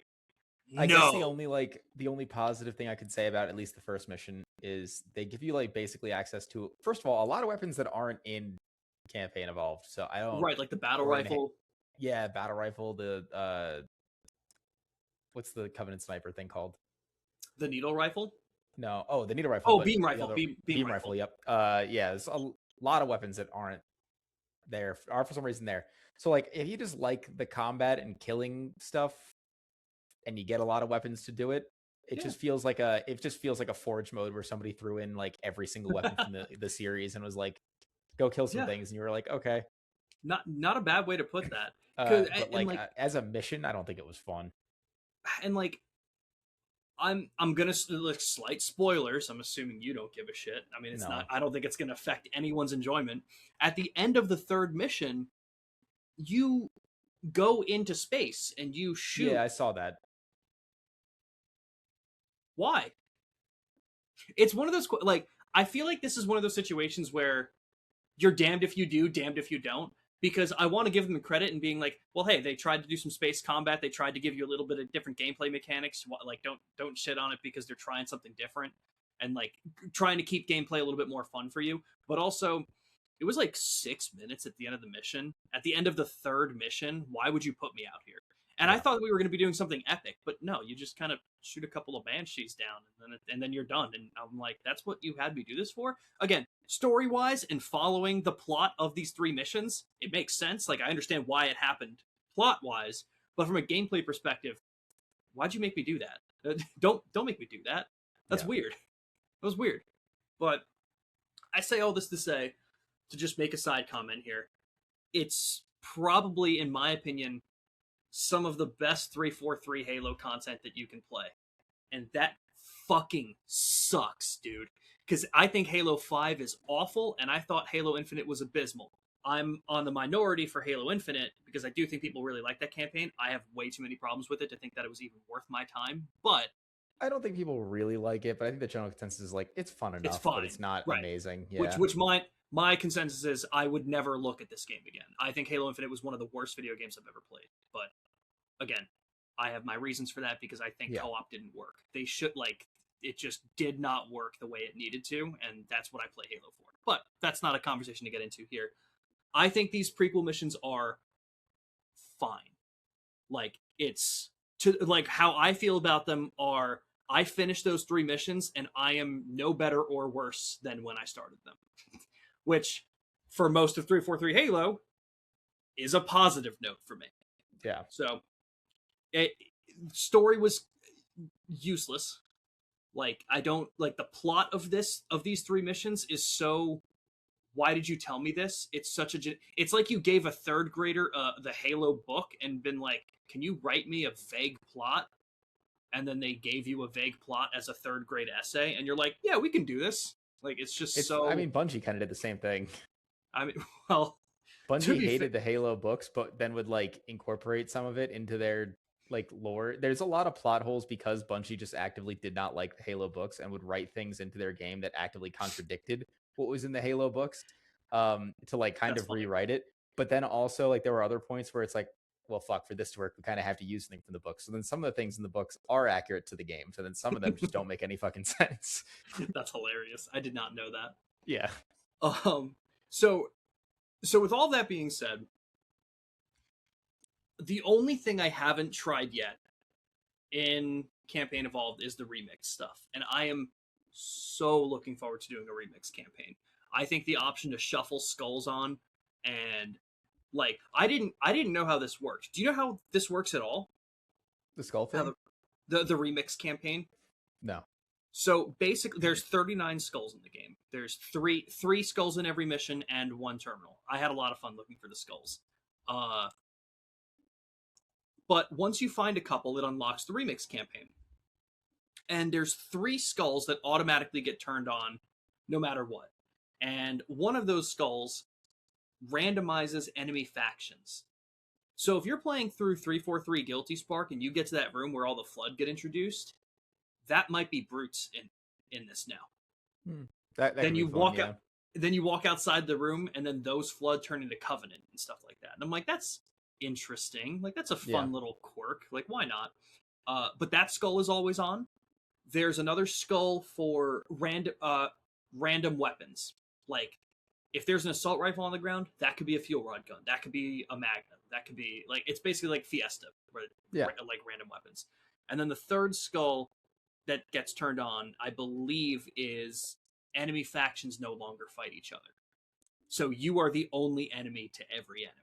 I guess the only positive thing I could say about at least the first mission is they give you like basically access to, first of all, a lot of weapons that aren't in Campaign Evolved. So I don't like the battle rifle. Battle rifle. The what's the Covenant sniper thing called? The needle rifle. No, the needle rifle. Oh, beam rifle. Beam rifle. Yep. There's a lot of weapons that aren't there, are for some reason there. So like, if you just like the combat and killing stuff, and you get a lot of weapons to do it, it just feels like a Forge mode where somebody threw in like every single weapon from the series and was like, go kill some things, and you were like, okay. Not a bad way to put that. But as a mission, I don't think it was fun. And like, I'm gonna like slight spoilers. I'm assuming you don't give a shit. I mean, it's not. I don't think it's gonna affect anyone's enjoyment. At the end of the third mission, you go into space and you shoot. Yeah, I saw that. Why? It's one of those, like, I feel like this is one of those situations where you're damned if you do, damned if you don't. Because I want to give them the credit and being like, well, hey, they tried to do some space combat. They tried to give you a little bit of different gameplay mechanics. Like, don't shit on it because they're trying something different and like trying to keep gameplay a little bit more fun for you. But also, it was like 6 minutes at the end of the mission. At the end of the third mission, why would you put me out here? And I thought we were going to be doing something epic, but no, you just kind of shoot a couple of banshees down, and then you're done. And I'm like, that's what you had me do this for? Again, story-wise and following the plot of these 3 missions, it makes sense. Like, I understand why it happened plot-wise, but from a gameplay perspective, why'd you make me do that? Don't make me do that. That's weird. That was weird. But I say all this to say, to just make a side comment here, it's probably, in my opinion, some of the best 343 Halo content that you can play. And that fucking sucks, dude. Because I think Halo 5 is awful, and I thought Halo Infinite was abysmal. I'm on the minority for Halo Infinite, because I do think people really like that campaign. I have way too many problems with it to think that it was even worth my time, but I don't think people really like it, but I think the general consensus is like, it's fun enough, but it's not amazing. Yeah. Which my consensus is I would never look at this game again. I think Halo Infinite was one of the worst video games I've ever played, but again, I have my reasons for that because I think co-op didn't work. They should, like, it just did not work the way it needed to, and that's what I play Halo for. But that's not a conversation to get into here. I think these prequel missions are fine. Like, it's to like how I feel about them are I finished those 3 missions and I am no better or worse than when I started them. Which for most of 343 Halo is a positive note for me. Yeah. So story was useless. Like, I don't like the plot of these 3 missions is so why did you tell me this? It's such a it's like you gave a 3rd grader the Halo book and been like, "Can you write me a vague plot?" And then they gave you a vague plot as a 3rd grade essay and you're like, "Yeah, we can do this." Like, it's so I mean, Bungie kind of did the same thing. I mean, well, Bungie hated the Halo books, but then would like incorporate some of it into their like lore. There's a lot of plot holes because Bungie just actively did not like the Halo books and would write things into their game that actively contradicted what was in the Halo books, to like kind of rewrite it. But then also like there were other points where it's like, well, fuck, for this to work, we kind of have to use something from the books. So then some of the things in the books are accurate to the game. So then some of them just don't make any fucking sense. That's hilarious. I did not know that. Yeah. So with all that being said, the only thing I haven't tried yet in Campaign Evolved is the remix stuff. And I am so looking forward to doing a remix campaign. I think the option to shuffle skulls on and like I didn't know how this worked. Do you know how this works at all? The skull thing? The remix campaign? No. So basically there's 39 skulls in the game. There's three skulls in every mission and 1 terminal. I had a lot of fun looking for the skulls. But once you find a couple, it unlocks the remix campaign. And there's 3 skulls that automatically get turned on no matter what. And one of those skulls randomizes enemy factions. So if you're playing through 343 Guilty Spark and you get to that room where all the Flood get introduced, that might be brutes in this now. That then you walk out. Then you walk outside the room, and then those Flood turn into Covenant and stuff like that. And I'm like, that's interesting. Like, that's a fun little quirk. Like, why not? But that skull is always on. There's another skull for random weapons. Like, if there's an assault rifle on the ground, that could be a fuel rod gun. That could be a magnum. That could be like it's basically like Fiesta, where like random weapons. And then the 3rd skull that gets turned on, I believe, is enemy factions no longer fight each other. So you are the only enemy to every enemy.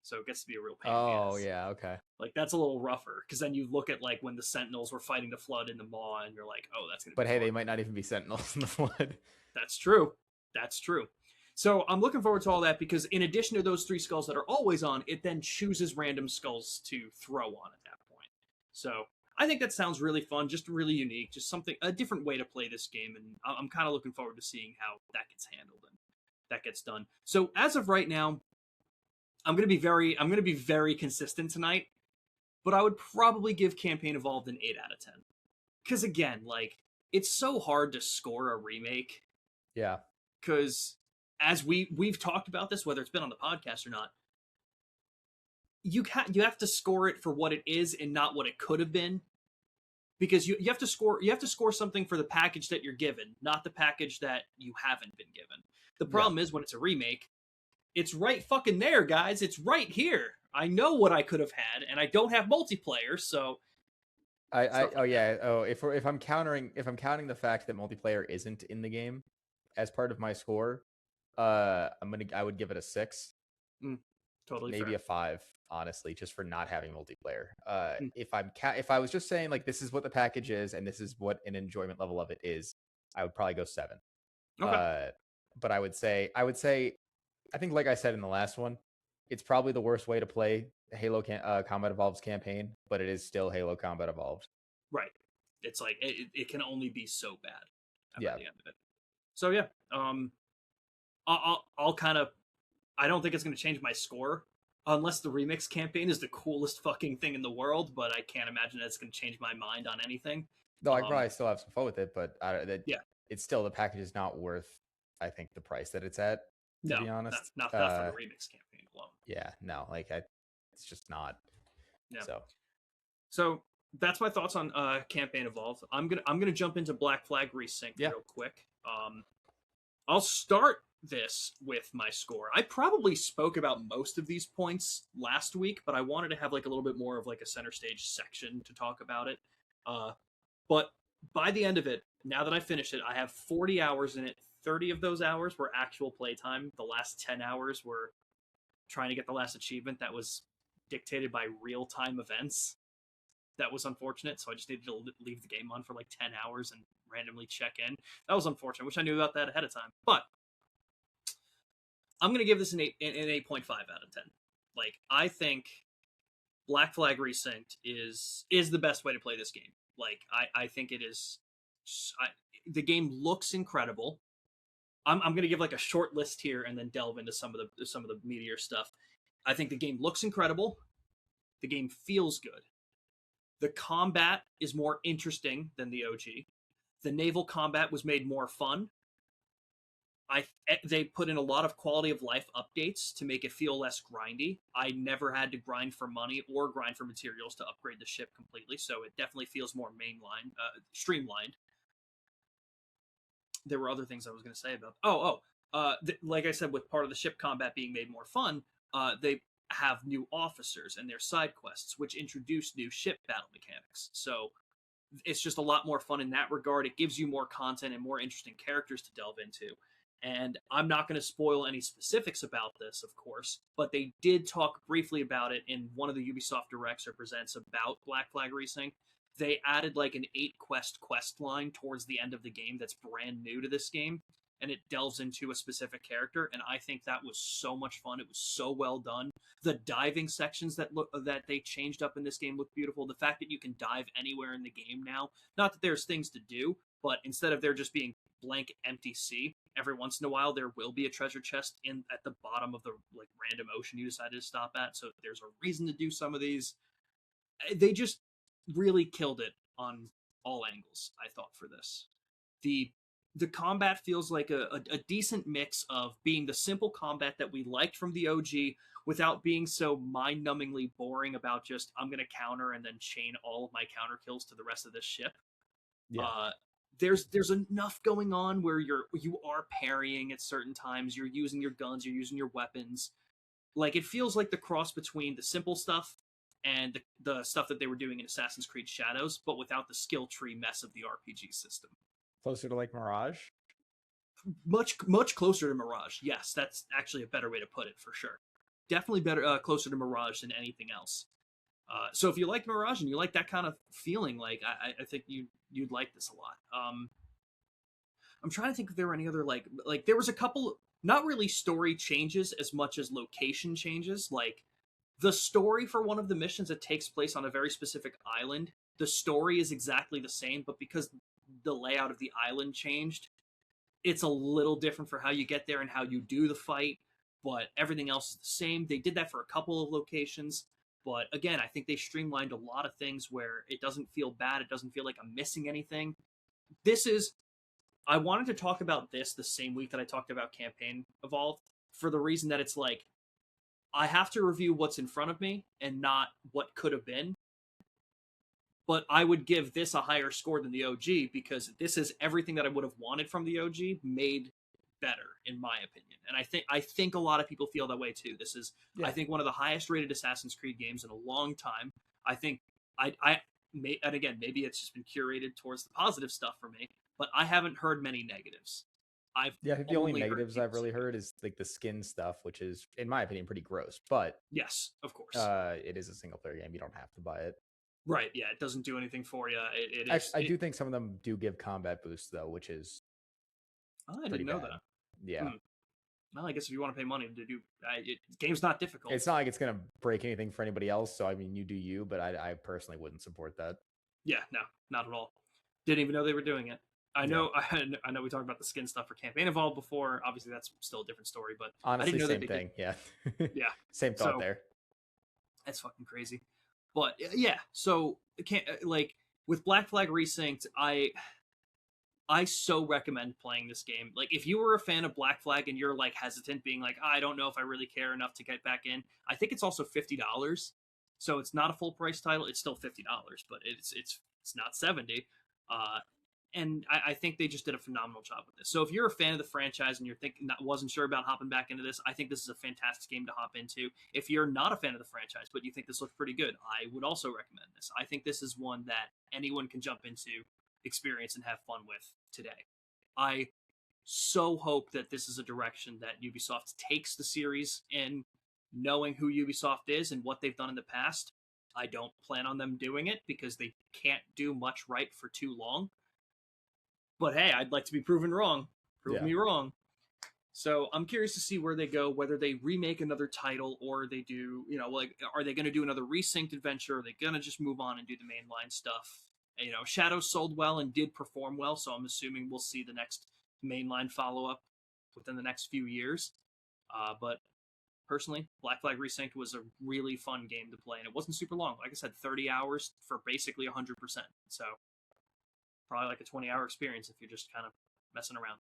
So it gets to be a real pain. Oh, yeah, okay. Like, that's a little rougher, because then you look at, like, when the Sentinels were fighting the Flood in the Maw, and you're like, oh, that's going to be But hey, fun. they might not even be Sentinels in the Flood. That's true. That's true. So I'm looking forward to all that, because in addition to those 3 skulls that are always on, it then chooses random skulls to throw on at that point. So I think that sounds really fun, just really unique, just a different way to play this game, and I'm kind of looking forward to seeing how that gets handled and that gets done. So as of right now, I'm going to be very consistent tonight, but I would probably give Campaign Evolved an 8 out of 10. Because again, like, it's so hard to score a remake. Yeah. Because as we've talked about this, whether it's been on the podcast or not, you have to score it for what it is and not what it could have been. Because you have to score something for the package that you're given, not the package that you haven't been given. The problem is when it's a remake, it's right fucking there, guys. It's right here. I know what I could have had, and I don't have multiplayer, so if I'm counting the fact that multiplayer isn't in the game as part of my score, I would give it a 6. Totally maybe fair. a 5, honestly, just for not having multiplayer. If I was just saying like this is what the package is and this is what an enjoyment level of it is, I would probably go 7. Okay. But I would say I think, like I said in the last one, it's probably the worst way to play Halo Combat Evolved's campaign, but it is still Halo Combat Evolved. Right. It's like it can only be so bad at the end of it. So yeah, I'll kind of. I don't think it's going to change my score unless the remix campaign is the coolest fucking thing in the world. But I can't imagine it's going to change my mind on anything. No, I probably still have some fun with it, but it's still the package is not worth, I think, the price that it's at. To be honest, not for the remix campaign alone. Yeah, no, it's just not. Yeah. So that's my thoughts on Campaign Evolved. I'm gonna jump into Black Flag Resynced real quick. I'll start this with my score. I probably spoke about most of these points last week, but I wanted to have like a little bit more of like a center stage section to talk about it. But by the end of it, now that I finished it, I have 40 hours in it. 30 of those hours were actual playtime. The last 10 hours were trying to get the last achievement that was dictated by real-time events. That was unfortunate, so I just needed to leave the game on for like 10 hours and randomly check in. That was unfortunate. Wish I knew about that ahead of time. But I'm going to give this an 8.5 out of 10. Like, I think Black Flag Resynced is the best way to play this game. Like, I think it is. The game looks incredible. I'm going to give like a short list here and then delve into some of the meatier stuff. I think the game looks incredible. The game feels good. The combat is more interesting than the OG. The naval combat was made more fun. They put in a lot of quality of life updates to make it feel less grindy. I never had to grind for money or grind for materials to upgrade the ship completely, so it definitely feels more streamlined. There were other things I was going to say about. Like I said, with part of the ship combat being made more fun, they have new officers and their side quests, which introduce new ship battle mechanics. So it's just a lot more fun in that regard. It gives you more content and more interesting characters to delve into. And I'm not going to spoil any specifics about this, of course, but they did talk briefly about it in one of the Ubisoft Directs or Presents about Black Flag Resynced. They added like an 8 quest line towards the end of the game that's brand new to this game, and it delves into a specific character, and I think that was so much fun. It was so well done. The diving sections that they changed up in this game look beautiful. The fact that you can dive anywhere in the game now, not that there's things to do, but instead of there just being blank empty sea, every once in a while there will be a treasure chest at the bottom of the like random ocean you decided to stop at, so there's a reason to do some of these. They just really killed it on all angles, I thought, for this. The combat feels like a decent mix of being the simple combat that we liked from the OG without being so mind-numbingly boring about just I'm going to counter and then chain all of my counter kills to the rest of this ship. Yeah. There's enough going on where you are parrying at certain times, you're using your guns, you're using your weapons. Like, it feels like the cross between the simple stuff and the stuff that they were doing in Assassin's Creed Shadows, but without the skill tree mess of the RPG system. Closer to like Mirage? Much closer to Mirage. Yes, that's actually a better way to put it, for sure. Definitely better, closer to Mirage than anything else. So if you like Mirage and you like that kind of feeling, like I think you'd like this a lot. I'm trying to think if there were any other like there was a couple, not really story changes as much as location changes. Like, the story for one of the missions that takes place on a very specific island, the story is exactly the same, but because the layout of the island changed, it's a little different for how you get there and how you do the fight, but everything else is the same. They did that for a couple of locations, but again, I think they streamlined a lot of things where it doesn't feel bad. It doesn't feel like I'm missing anything. I wanted to talk about this the same week that I talked about Campaign Evolved, for the reason that it's like, I have to review what's in front of me and not what could have been. But I would give this a higher score than the OG because this is everything that I would have wanted from the OG made better, in my opinion. And I think a lot of people feel that way too. This is, I think, one of the highest rated Assassin's Creed games in a long time. I think and again, maybe it's just been curated towards the positive stuff for me, but I haven't heard many negatives. I think the only negatives I've really heard is like the skin stuff, which is, in my opinion, pretty gross. But yes, of course, it is a single player game. You don't have to buy it. Right? Yeah, it doesn't do anything for you. I do think some of them do give combat boosts though, which is I didn't know that. Yeah. Well, I guess if you want to pay money to do, game's not difficult. It's not like it's gonna break anything for anybody else. So I mean, you do you, but I personally wouldn't support that. Yeah, no, not at all. Didn't even know they were doing it. I know we talked about the skin stuff for Campaign Evolved before. Obviously, that's still a different story, but honestly, I didn't know same thing. Yeah, yeah, same thought there. That's fucking crazy. But yeah, so like with Black Flag Resynced, I so recommend playing this game. Like, if you were a fan of Black Flag and you're like hesitant, being like, I don't know if I really care enough to get back in, I think it's also $50. So it's not a full price title. It's still $50, but it's not $70. and I think they just did a phenomenal job with this. So if you're a fan of the franchise and you're thinking wasn't sure about hopping back into this, I think this is a fantastic game to hop into. If you're not a fan of the franchise but you think this looks pretty good, I would also recommend this. I think this is one that anyone can jump into, experience, and have fun with today. I so hope that this is a direction that Ubisoft takes the series in, knowing who Ubisoft is and what they've done in the past. I don't plan on them doing it because they can't do much right for too long. But hey, I'd like to be proven wrong. Prove me wrong. So I'm curious to see where they go, whether they remake another title or they do, like, are they going to do another Resynced adventure? Are they going to just move on and do the mainline stuff? Shadow sold well and did perform well, so I'm assuming we'll see the next mainline follow-up within the next few years. But personally, Black Flag Resynced was a really fun game to play, and it wasn't super long. Like I said, 30 hours for basically 100%. So probably like a 20-hour experience if you're just kind of messing around.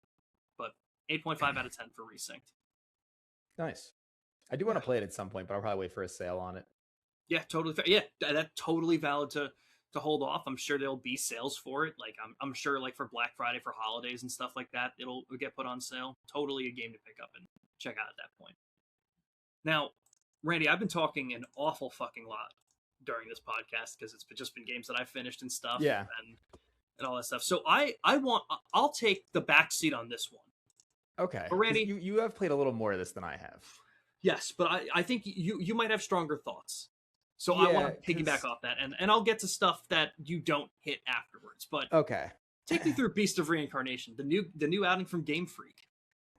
But 8.5 out of 10 for Resynced. Nice. I do want to play it at some point, but I'll probably wait for a sale on it. Yeah, totally. Yeah, that's totally valid to hold off. I'm sure there'll be sales for it. Like I'm sure, like for Black Friday, for holidays and stuff like that, it'll get put on sale. Totally a game to pick up and check out at that point. Now, Randy, I've been talking an awful fucking lot during this podcast because it's just been games that I've finished and stuff. Yeah. And all that stuff. So I'll take the backseat on this one. Okay. But Randy, you have played a little more of this than I have. Yes, but I think you might have stronger thoughts. So I want to piggyback off that, and I'll get to stuff that you don't hit afterwards. But okay, take me through Beast of Reincarnation, the new outing from Gamefreak.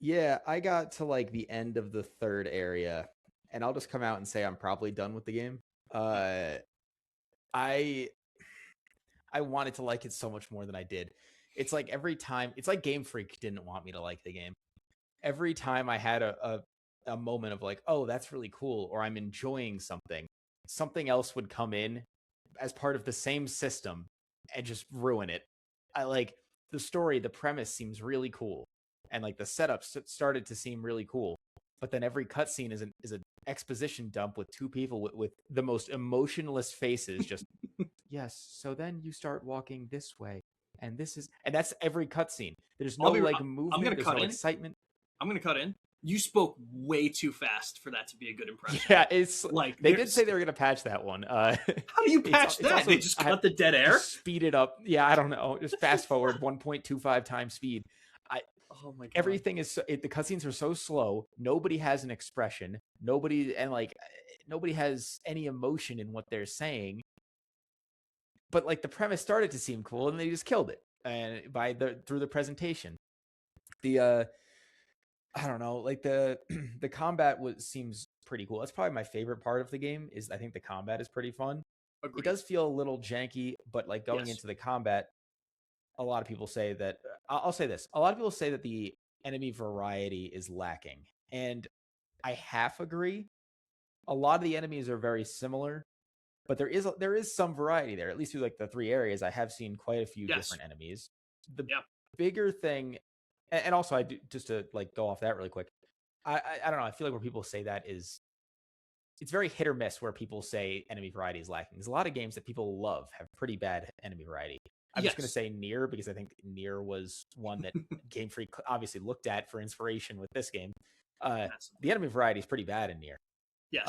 Yeah, I got to like the end of the third area, and I'll just come out and say I'm probably done with the game. I wanted to like it so much more than I did. It's like every time, it's like Game Freak didn't want me to like the game. Every time I had a moment of like, oh, that's really cool, or I'm enjoying something else would come in as part of the same system and just ruin it. I like the story, the premise seems really cool, and like the setup started to seem really cool, but then every cutscene is an exposition dump with two people with the most emotionless faces just yes, so then you start walking this way, and that's every cutscene. There's no movement, there's no excitement. I'm gonna cut in. You spoke way too fast for that to be a good impression. Yeah, it's like they did say they were gonna patch that one. How do you patch that? Also, they just cut the dead air, speed it up. Yeah, I don't know. Just fast forward 1.25 times speed. Oh my god! Everything is the cutscenes are so slow. Nobody has an expression. Nobody has any emotion in what they're saying. But like the premise started to seem cool, and they just killed it. And through the presentation, I don't know, like the combat seems pretty cool. That's probably my favorite part of the game. Is I think the combat is pretty fun. Agreed. It does feel a little janky, but like going into the combat, a lot of people say that. I'll say this: a lot of people say that the enemy variety is lacking, and I half agree. A lot of the enemies are very similar. But there is some variety there, at least through like the three areas. I have seen quite a few different enemies. The bigger thing, and also I do, just to like go off that really quick. I don't know. I feel like where people say that is, it's very hit or miss where people say enemy variety is lacking. There's a lot of games that people love have pretty bad enemy variety. I'm just going to say Nier because I think Nier was one that Game Freak obviously looked at for inspiration with this game. The enemy variety is pretty bad in Nier. Yes.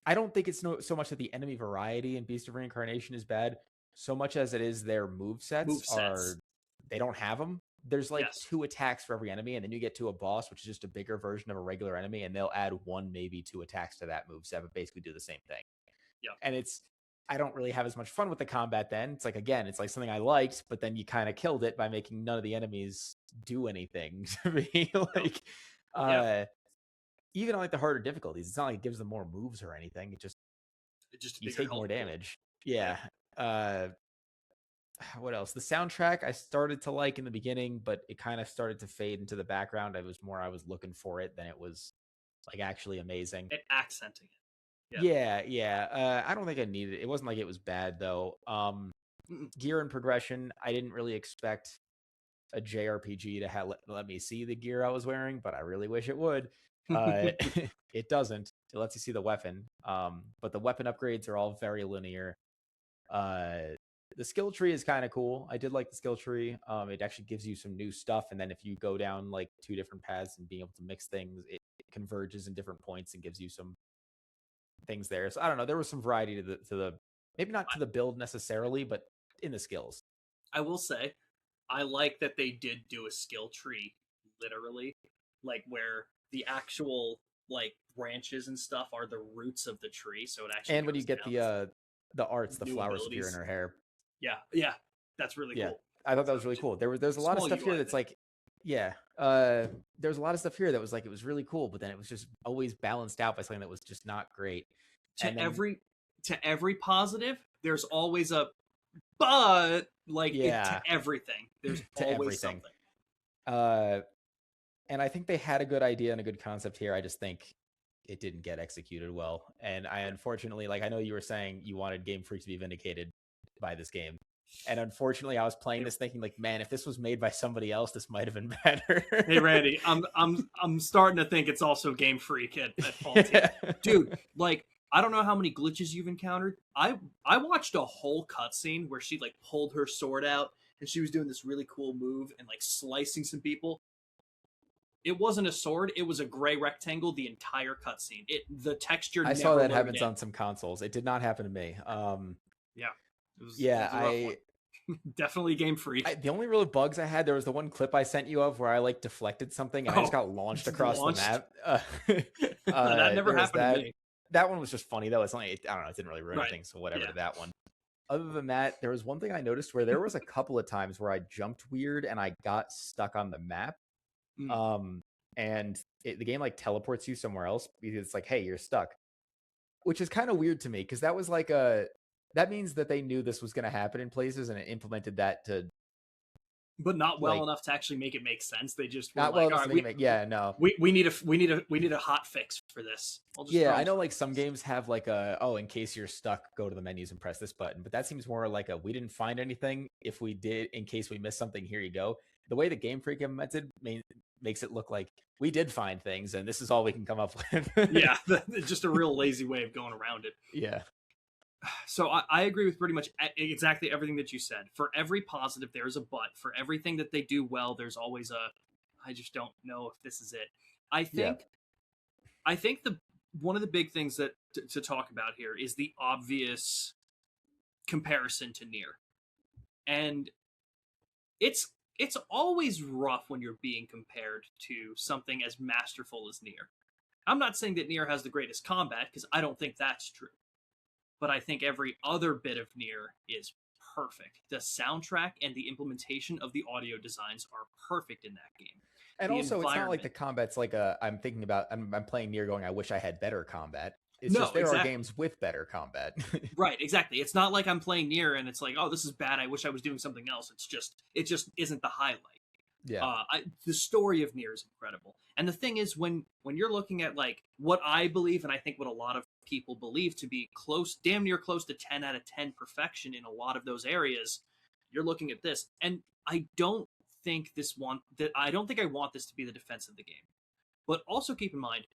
I don't think it's so much that the enemy variety in Beast of Reincarnation is bad, so much as it is their movesets they don't have them. There's like 2 attacks for every enemy, and then you get to a boss, which is just a bigger version of a regular enemy, and they'll add 1, maybe 2 attacks to that moveset, but basically do the same thing. Yeah. And I don't really have as much fun with the combat then. It's like, again, it's like something I liked, but then you kind of killed it by making none of the enemies do anything to me. Like, even on like the harder difficulties, it's not like it gives them more moves or anything. It just you take more damage. Yeah. What else? The soundtrack I started to like in the beginning, but it kind of started to fade into the background. I was looking for it than it was like actually amazing. It accenting it. Yeah. I don't think I needed it. It wasn't like it was bad though. Gear and progression, I didn't really expect a JRPG to let me see the gear I was wearing, but I really wish it would. It doesn't. It lets you see the weapon. But the weapon upgrades are all very linear. The the skill tree is kind of cool. I did like the skill tree. It actually gives you some new stuff, and then if you go down like 2 different paths and being able to mix things, it converges in different points and gives you some things there. So I don't know. There was some variety to the maybe not to the build necessarily, but in the skills. I will say, I like that they did do a skill tree, literally, like where the actual like branches and stuff are the roots of the tree. So it actually And when you goes get the arts, the new flowers appear in abilities. her hair. Yeah, that's really Yeah, cool. I thought that So was really cool. There's a lot of small stuff here UI that's thing. like, yeah, there's a lot of stuff here that was like it was really cool, but then it was just always balanced out by something that was just not great. And then To every positive, there's always a but like it to yeah, everything. There's to always everything. something. And I think they had a good idea and a good concept here. I just think it didn't get executed well. And I unfortunately, like I know you were saying you wanted Game Freak to be vindicated by this game. And unfortunately, I was playing this thinking like, man, if this was made by somebody else, this might have been better. Hey Randy, I'm starting to think it's also Game Freak at fault here. Dude, like I don't know how many glitches you've encountered. I watched a whole cutscene where she like pulled her sword out and she was doing this really cool move and like slicing some people. It wasn't a sword, it was a gray rectangle the entire cutscene. The texture I never saw that loaded happens in. on some consoles. It did not happen to me. Yeah. It Yeah, was a rough one. Definitely Game Freak. the only real bugs I had, there was the one clip I sent you of where I like deflected something and I just got launched across the map. That never There was happened to me. that one was just funny though. It's only, I don't know, it didn't really ruin Right. anything, so whatever Yeah. to that one. Other than that, there was one thing I noticed where there was a couple of times where I jumped weird and I got stuck on the map. And the game like teleports you somewhere else because it's like, hey, you're stuck, which is kind of weird to me because that was like that means that they knew this was going to happen in places and it implemented that to, but not well like, enough to actually make it make sense. They just were not like, well all enough right, to make yeah, no. we need a hot fix for this. I'll just Yeah, throw I them know like some games have like in case you're stuck, go to the menus and press this button, but that seems more like we didn't find anything. If we did, in case we missed something, here you go. The way the Game Freak implemented makes it look like we did find things and this is all we can come up with. Yeah, just a real lazy way of going around it. Yeah. So I agree with pretty much exactly everything that you said. For every positive, there's a but. For everything that they do well, there's always a I just don't know if this is it. I think the one of the big things that to talk about here is the obvious comparison to Nier. And it's always rough when you're being compared to something as masterful as Nier. I'm not saying that Nier has the greatest combat because I don't think that's true. But I think every other bit of Nier is perfect. The soundtrack and the implementation of the audio designs are perfect in that game. And also, it's not like the combat's like I'm thinking about, I'm playing Nier going, I wish I had better combat. It's just there are games with better combat. Right, exactly. It's not like I'm playing Nier and it's like, oh, this is bad. I wish I was doing something else. It just isn't the highlight. Yeah. The story of Nier is incredible. And the thing is, when you're looking at like what I believe, and I think what a lot of people believe to be damn near close to 10 out of 10 perfection in a lot of those areas, you're looking at this. And I don't think I don't think I want this to be the defense of the game. But also keep in mind,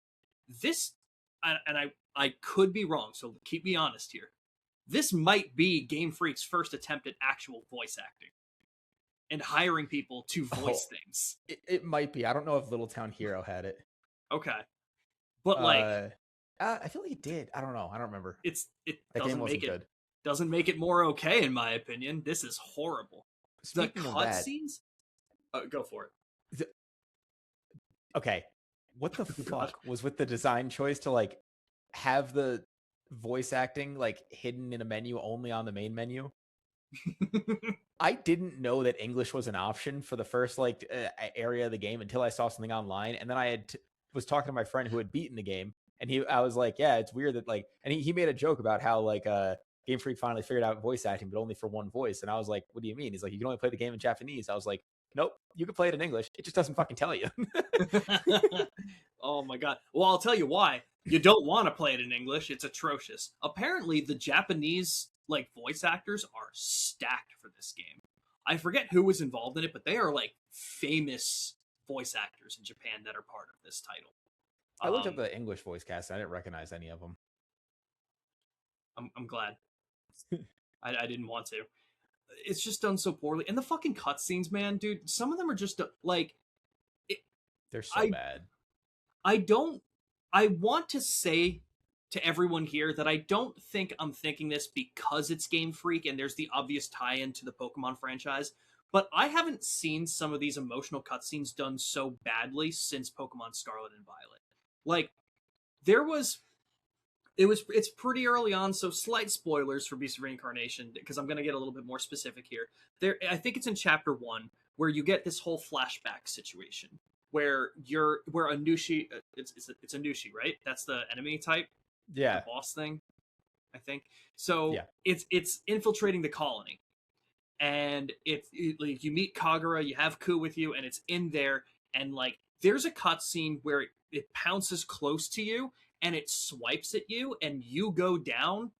this, and I could be wrong, so keep me honest here. This might be Game Freak's first attempt at actual voice acting and hiring people to voice things. It might be. I don't know if Little Town Hero had it. Okay. But like I feel like it did. I don't know. I don't remember. It that game wasn't good. Doesn't make it more okay in my opinion. This is horrible. Speaking the cutscenes? Go for it. Okay. What the fuck was with the design choice to like have the voice acting like hidden in a menu only on the main menu? I didn't know that English was an option for the first like area of the game until I saw something online, and then I was talking to my friend who had beaten the game, and I was like, yeah, it's weird that like, and he made a joke about how like Game Freak finally figured out voice acting, but only for one voice, and I was like, what do you mean? He's like, you can only play the game in Japanese. I was like, nope, you can play it in English. It just doesn't fucking tell you. Oh my god. Well, I'll tell you why. You don't want to play it in English. It's atrocious. Apparently, the Japanese like voice actors are stacked for this game. I forget who was involved in it, but they are like famous voice actors in Japan that are part of this title. I looked up the English voice cast and I didn't recognize any of them. I'm glad. I didn't want to. it's just done so poorly. And the fucking cutscenes, man, dude, some of them are just like they're so bad. I want to say to everyone here that I don't think I'm thinking this because it's Game Freak and there's the obvious tie-in to the Pokemon franchise, but I haven't seen some of these emotional cutscenes done so badly since Pokemon Scarlet and Violet. Like, there was it's pretty early on, so slight spoilers for Beast of Reincarnation because I'm going to get a little bit more specific here. I think it's in chapter 1 where you get this whole flashback situation where Anushi it's Anushi, right? That's the enemy type, yeah, the boss thing, I think. So yeah. it's infiltrating the colony, and like you meet Kagura, you have Ku with you, and it's in there, and like there's a cutscene where it pounces close to you and it swipes at you and you go down,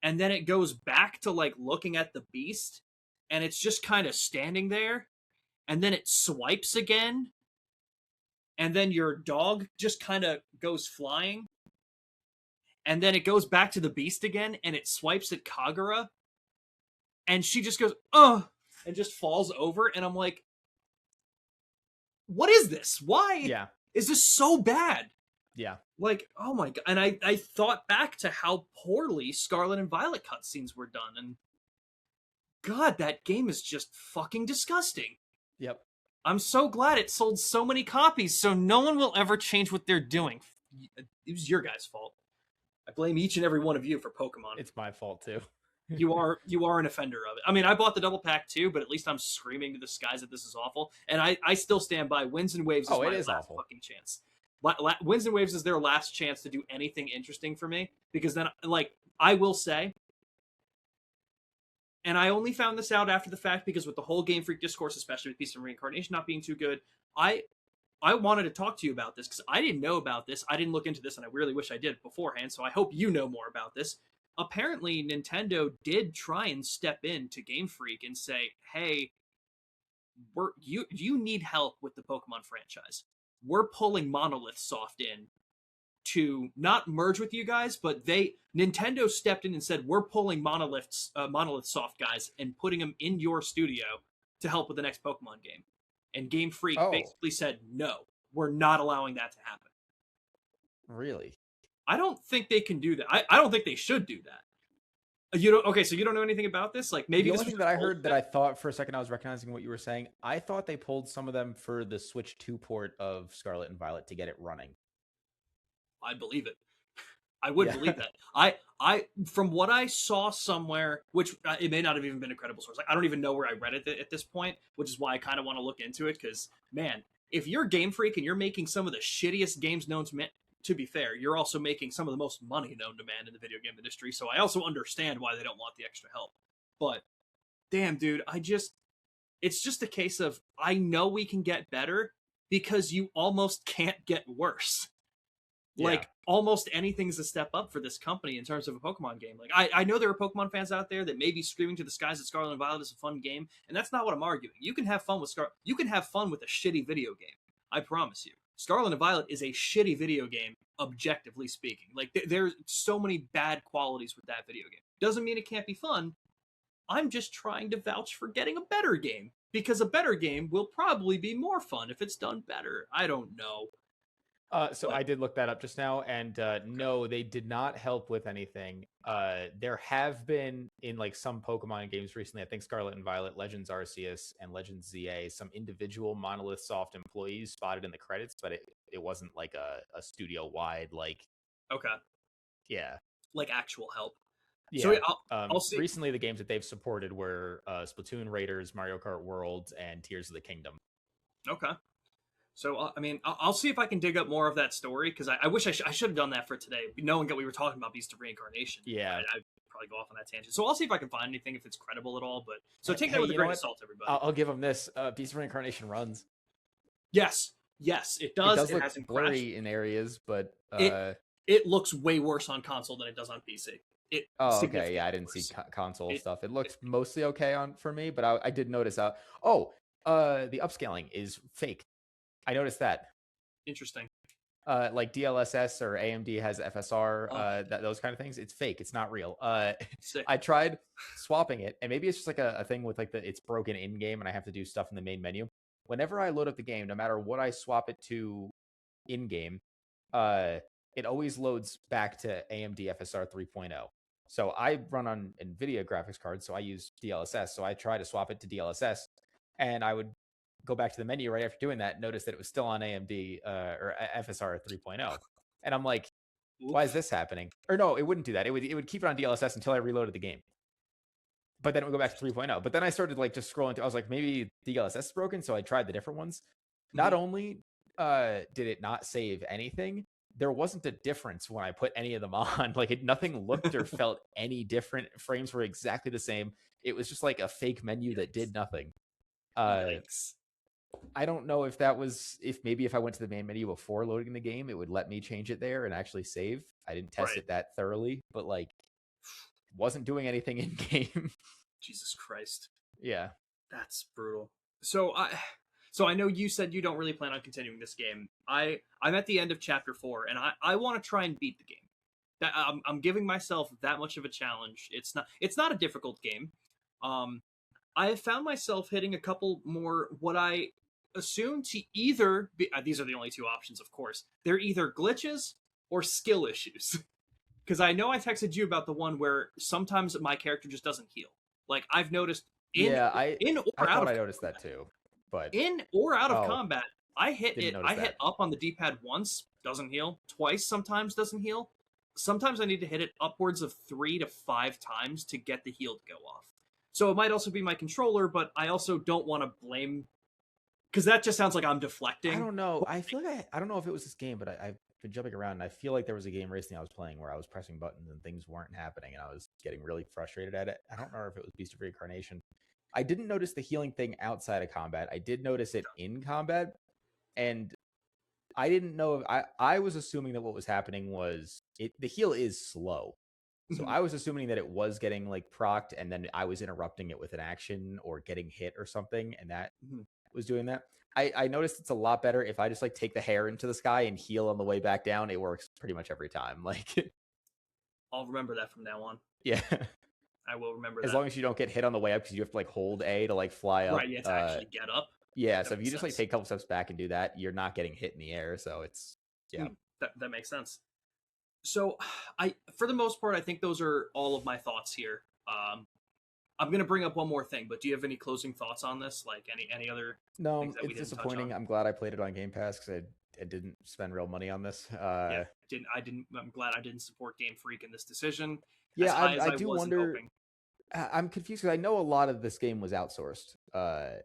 and then it goes back to like looking at the beast, and it's just kind of standing there, and then it swipes again, and then your dog just kind of goes flying, and then it goes back to the beast again and it swipes at Kagura, and she just goes and just falls over, and I'm like, what is this? Why is this so bad? Yeah. Like, oh my god. And I thought back to how poorly Scarlet and Violet cutscenes were done, and god, that game is just fucking disgusting. Yep. I'm so glad it sold so many copies, so no one will ever change what they're doing. It was your guys' fault. I blame each and every one of you for Pokemon. It's my fault too. You are an offender of it. I mean, I bought the double pack too, but at least I'm screaming to the skies that this is awful. And I still stand by Winds and Waves is my last awful. fucking chance. Winds and Waves is their last chance to do anything interesting for me, because then, like, I will say, and I only found this out after the fact because with the whole Game Freak discourse, especially with Beast of Reincarnation not being too good, I wanted to talk to you about this because I didn't know about this. I didn't look into this, and I really wish I did beforehand, so I hope you know more about this. Apparently, Nintendo did try and step in to Game Freak and say, hey, you need help with the Pokemon franchise. We're pulling Monolith Soft in to not merge with you guys, but Nintendo stepped in and said, we're pulling Monolith Soft guys and putting them in your studio to help with the next Pokemon game. And Game Freak basically said, no, we're not allowing that to happen. Really? I don't think they can do that. I don't think they should do that. You don't. Okay, so you don't know anything about this? Like, maybe the only thing that I heard that I thought for a second I was recognizing what you were saying. I thought they pulled some of them for the Switch 2 port of Scarlet and Violet to get it running. I believe it. I would believe that. I from what I saw somewhere, which it may not have even been a credible source. Like, I don't even know where I read it at this point, which is why I kind of want to look into it. Because man, if you're Game Freak and you're making some of the shittiest games known to be fair, you're also making some of the most money known to man in the video game industry. So I also understand why they don't want the extra help. But damn, dude, it's just a case of I know we can get better because you almost can't get worse. Like, almost anything's a step up for this company in terms of a Pokemon game. Like, I know there are Pokemon fans out there that may be screaming to the skies that Scarlet and Violet is a fun game, and that's not what I'm arguing. You can have fun with you can have fun with a shitty video game. I promise you. Scarlet and Violet is a shitty video game, objectively speaking. Like, there's so many bad qualities with that video game. Doesn't mean it can't be fun. I'm just trying to vouch for getting a better game, because a better game will probably be more fun if it's done better. I don't know. So I did look that up just now, and no, they did not help with anything. There have been, in like some Pokemon games recently, I think Scarlet and Violet, Legends Arceus, and Legends ZA, some individual Monolith Soft employees spotted in the credits, but it wasn't like a studio-wide, like... Okay. Yeah. Like actual help. Yeah. So I'll see. Recently, the games that they've supported were Splatoon, Raiders, Mario Kart World, and Tears of the Kingdom. Okay. So, I mean, I'll see if I can dig up more of that story, because I wish I should have done that for today, knowing that we were talking about Beast of Reincarnation. Yeah. I'd probably go off on that tangent. So I'll see if I can find anything, if it's credible at all. But so take that with a grain of salt, everybody. I'll give them this. Beast of Reincarnation runs. Yes, it does. It does look blurry in areas, but... It looks way worse on console than it does on PC. Okay. Yeah, I didn't see console stuff. It looks mostly okay for me, but I did notice... the upscaling is fake. I noticed that. Interesting. Like DLSS or AMD has FSR, Oh, those kind of things. It's fake. It's not real. sick. I tried swapping it, and maybe it's just like a thing with like it's broken in game, and I have to do stuff in the main menu. Whenever I load up the game, no matter what I swap it to in game, uh, it always loads back to AMD FSR 3.0. So I run on NVIDIA graphics cards, so I use DLSS. So I try to swap it to DLSS, and I would go back to the menu right after doing that, notice that it was still on AMD or FSR 3.0. And I'm like, why is this happening? Or no, it wouldn't do that. It would keep it on DLSS until I reloaded the game. But then it would go back to 3.0. But then I started like just scrolling through. I was like, maybe DLSS is broken. So I tried the different ones. Not only did it not save anything, there wasn't a difference when I put any of them on. Like nothing looked or felt any different. Frames were exactly the same. It was just like a fake menu that did nothing. Yikes. I don't know if that was if I went to the main menu before loading the game, it would let me change it there and actually save. I didn't test it that thoroughly, but like wasn't doing anything in game. Jesus Christ. Yeah. That's brutal. So I know you said you don't really plan on continuing this game. I'm at the end of chapter 4, and I want to try and beat the game. That I'm giving myself that much of a challenge. It's not a difficult game. I have found myself hitting a couple more what I assume to either be, these are the only two options, of course. They're either glitches or skill issues. Because I know I texted you about the one where sometimes my character just doesn't heal. Like I've noticed I thought I noticed that too. But in or out of combat, I hit that. up on the D-pad once, doesn't heal. Twice sometimes doesn't heal. Sometimes I need to hit it upwards of 3 to 5 times to get the heal to go off. So it might also be my controller, but I also don't want to blame, because that just sounds like I'm deflecting. I don't know. I feel like I don't know if it was this game, but I've been jumping around, and I feel like there was a game recently I was playing where I was pressing buttons and things weren't happening, and I was getting really frustrated at it. I don't know if it was Beast of Reincarnation. I didn't notice the healing thing outside of combat. I did notice it in combat, and I didn't know if I was assuming that what was happening was the heal is slow. So I was assuming that it was getting like procced, and then I was interrupting it with an action or getting hit or something, and that was doing that. I noticed it's a lot better if I just like take the hair into the sky and heal on the way back down. It works pretty much every time. Like I'll remember that from now on. Yeah. I will remember as long as you don't get hit on the way up, because you have to like hold A to like fly up. Right, you have to actually get up. Yeah, so if you just like take a couple steps back and do that, you're not getting hit in the air. So it's that makes sense. So for the most part, I think those are all of my thoughts here. I'm going to bring up one more thing, but do you have any closing thoughts on this? Like any other? No, it's disappointing. I'm glad I played it on Game Pass because I didn't spend real money on this. I'm glad I didn't support Gamefreak in this decision. Yeah, I do wonder. I'm confused because I know a lot of this game was outsourced.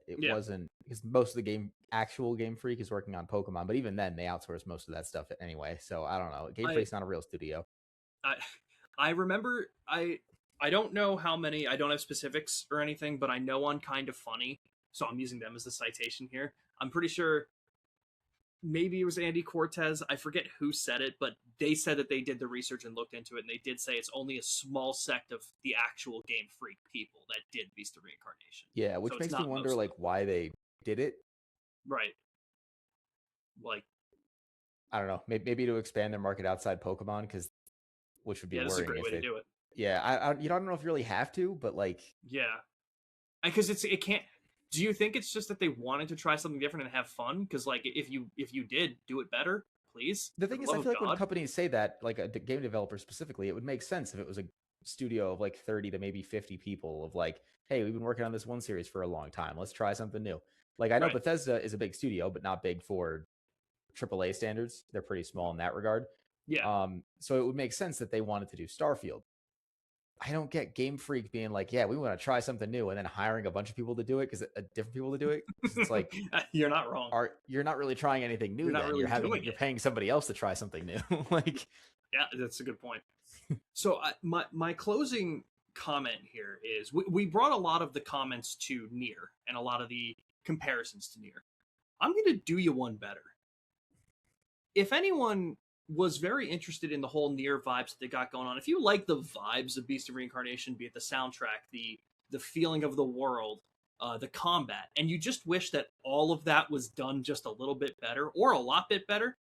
It wasn't, because most of the actual Gamefreak is working on Pokemon, but even then they outsource most of that stuff anyway. So I don't know. Gamefreak's not a real studio. I remember I don't know how many, I don't have specifics or anything, but I know on Kind of Funny, so I'm using them as the citation here. I'm pretty sure maybe it was Andy Cortez. I forget who said it, but they said that they did the research and looked into it, and they did say it's only a small sect of the actual Gamefreak people that did Beast of Reincarnation. Yeah, which makes me wonder like why they did it. Right. Like, I don't know. Maybe to expand their market outside Pokemon, which would be worrying. That's a great way to do it. Yeah, I don't know if you really have to, but like, yeah, because it can't. Do you think it's just that they wanted to try something different and have fun? Because like, if you did do it better, please. The thing is, I feel like when companies say that, like a game developer specifically, it would make sense if it was a studio of like 30 to maybe 50 people of like, hey, we've been working on this one series for a long time. Let's try something new. Like I know Bethesda is a big studio, but not big for AAA standards. They're pretty small in that regard. Yeah. So it would make sense that they wanted to do Starfield. I don't get Game Freak being like, yeah, we want to try something new, and then hiring a bunch of people to do it, because different people to do it. It's like you're not wrong. You're not really trying anything new. You're paying somebody else to try something new. Like, yeah, that's a good point. So my closing comment here is we brought a lot of the comments to Nier and a lot of the comparisons to Nier. I'm going to do you one better. If anyone was very interested in the whole Nier vibes that they got going on, if you like the vibes of Beast of Reincarnation, be it the soundtrack, the feeling of the world, the combat, and you just wish that all of that was done just a little bit better or a lot bit better,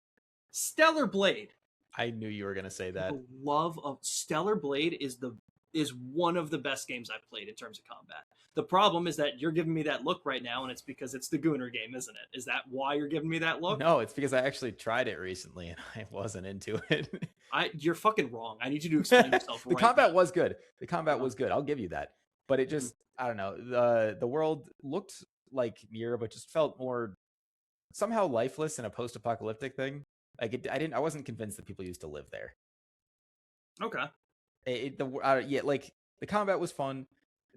Stellar Blade. I knew you were gonna say that. The love of Stellar Blade is one of the best games I've played in terms of combat. The problem is that you're giving me that look right now, and it's because it's the Gooner game, isn't it? Is that why you're giving me that look? No, it's because I actually tried it recently and I wasn't into it. You're fucking wrong. I need you to explain yourself. The right combat now. was good. The combat was good. I'll give you that. But it just, I don't know. The world looked like Nier, but just felt more somehow lifeless in a post-apocalyptic thing. Like I wasn't convinced that people used to live there. Okay. Like the combat was fun.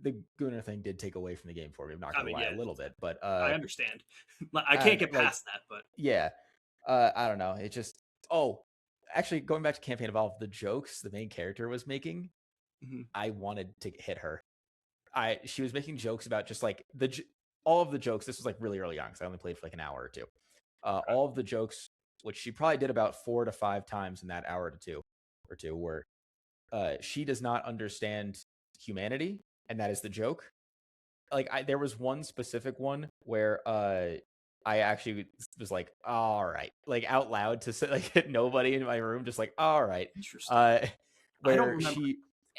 The Gooner thing did take away from the game for me. I'm not gonna lie, a little bit, but I understand. I can't get past that, but yeah, I don't know. It just actually going back to Campaign Evolved, the jokes the main character was making, I wanted to hit her. She was making jokes about just like all of the jokes. This was like really early on because I only played for like an hour or two. All of the jokes, which she probably did about 4 to 5 times in that hour to two, were she does not understand humanity, and that is the joke. Like there was one specific one where I actually was like, all right, like out loud to say, like nobody in my room, just like, all right. Interesting. Where I don't remember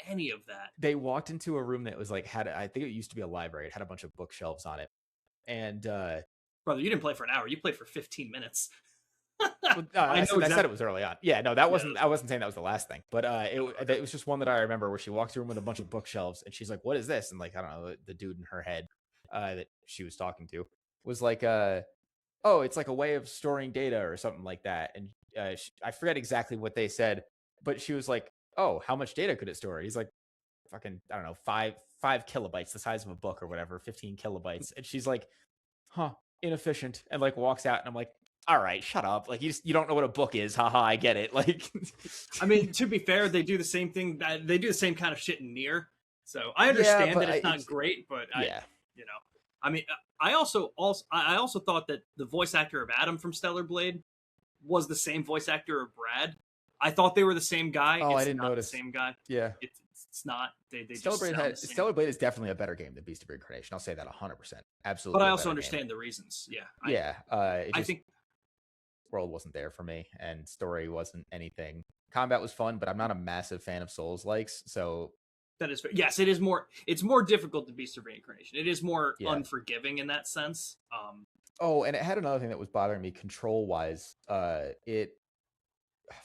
any of that. They walked into a room that was like I think it used to be a library. It had a bunch of bookshelves on it, and brother, you didn't play for an hour. You played for 15 minutes. I said it was early on. Yeah, no, that wasn't. I wasn't saying that was the last thing, but it was just one that I remember where she walks through with a bunch of bookshelves, and she's like, "What is this?" And like, I don't know, the dude in her head that she was talking to was like, "Oh, it's like a way of storing data or something like that." And I forget exactly what they said, but she was like, "Oh, how much data could it store?" He's like, "Fucking, I don't know, five kilobytes, the size of a book or whatever, 15 kilobytes." And she's like, "Huh, inefficient," and like walks out, and I'm like, all right, shut up. Like you don't know what a book is. Haha, I get it. Like, I mean, to be fair, they do the same thing. They do the same kind of shit in Nier. So I understand that it's not great, but I mean, I also thought that the voice actor of Adam from Stellar Blade was the same voice actor of Brad. I thought they were the same guy. Oh, I didn't notice. The same guy. Yeah, it's not. They Stellar Blade is definitely a better game than Beast of Reincarnation. I'll say that 100%. Absolutely. But I also understand the reasons. Yeah. I think world wasn't there for me, and story wasn't anything. Combat was fun, but I'm not a massive fan of Souls likes, so that is fair. Yes, it is more. It's more difficult than Beast of Reincarnation. It is more unforgiving in that sense. And it had another thing that was bothering me control wise. I'm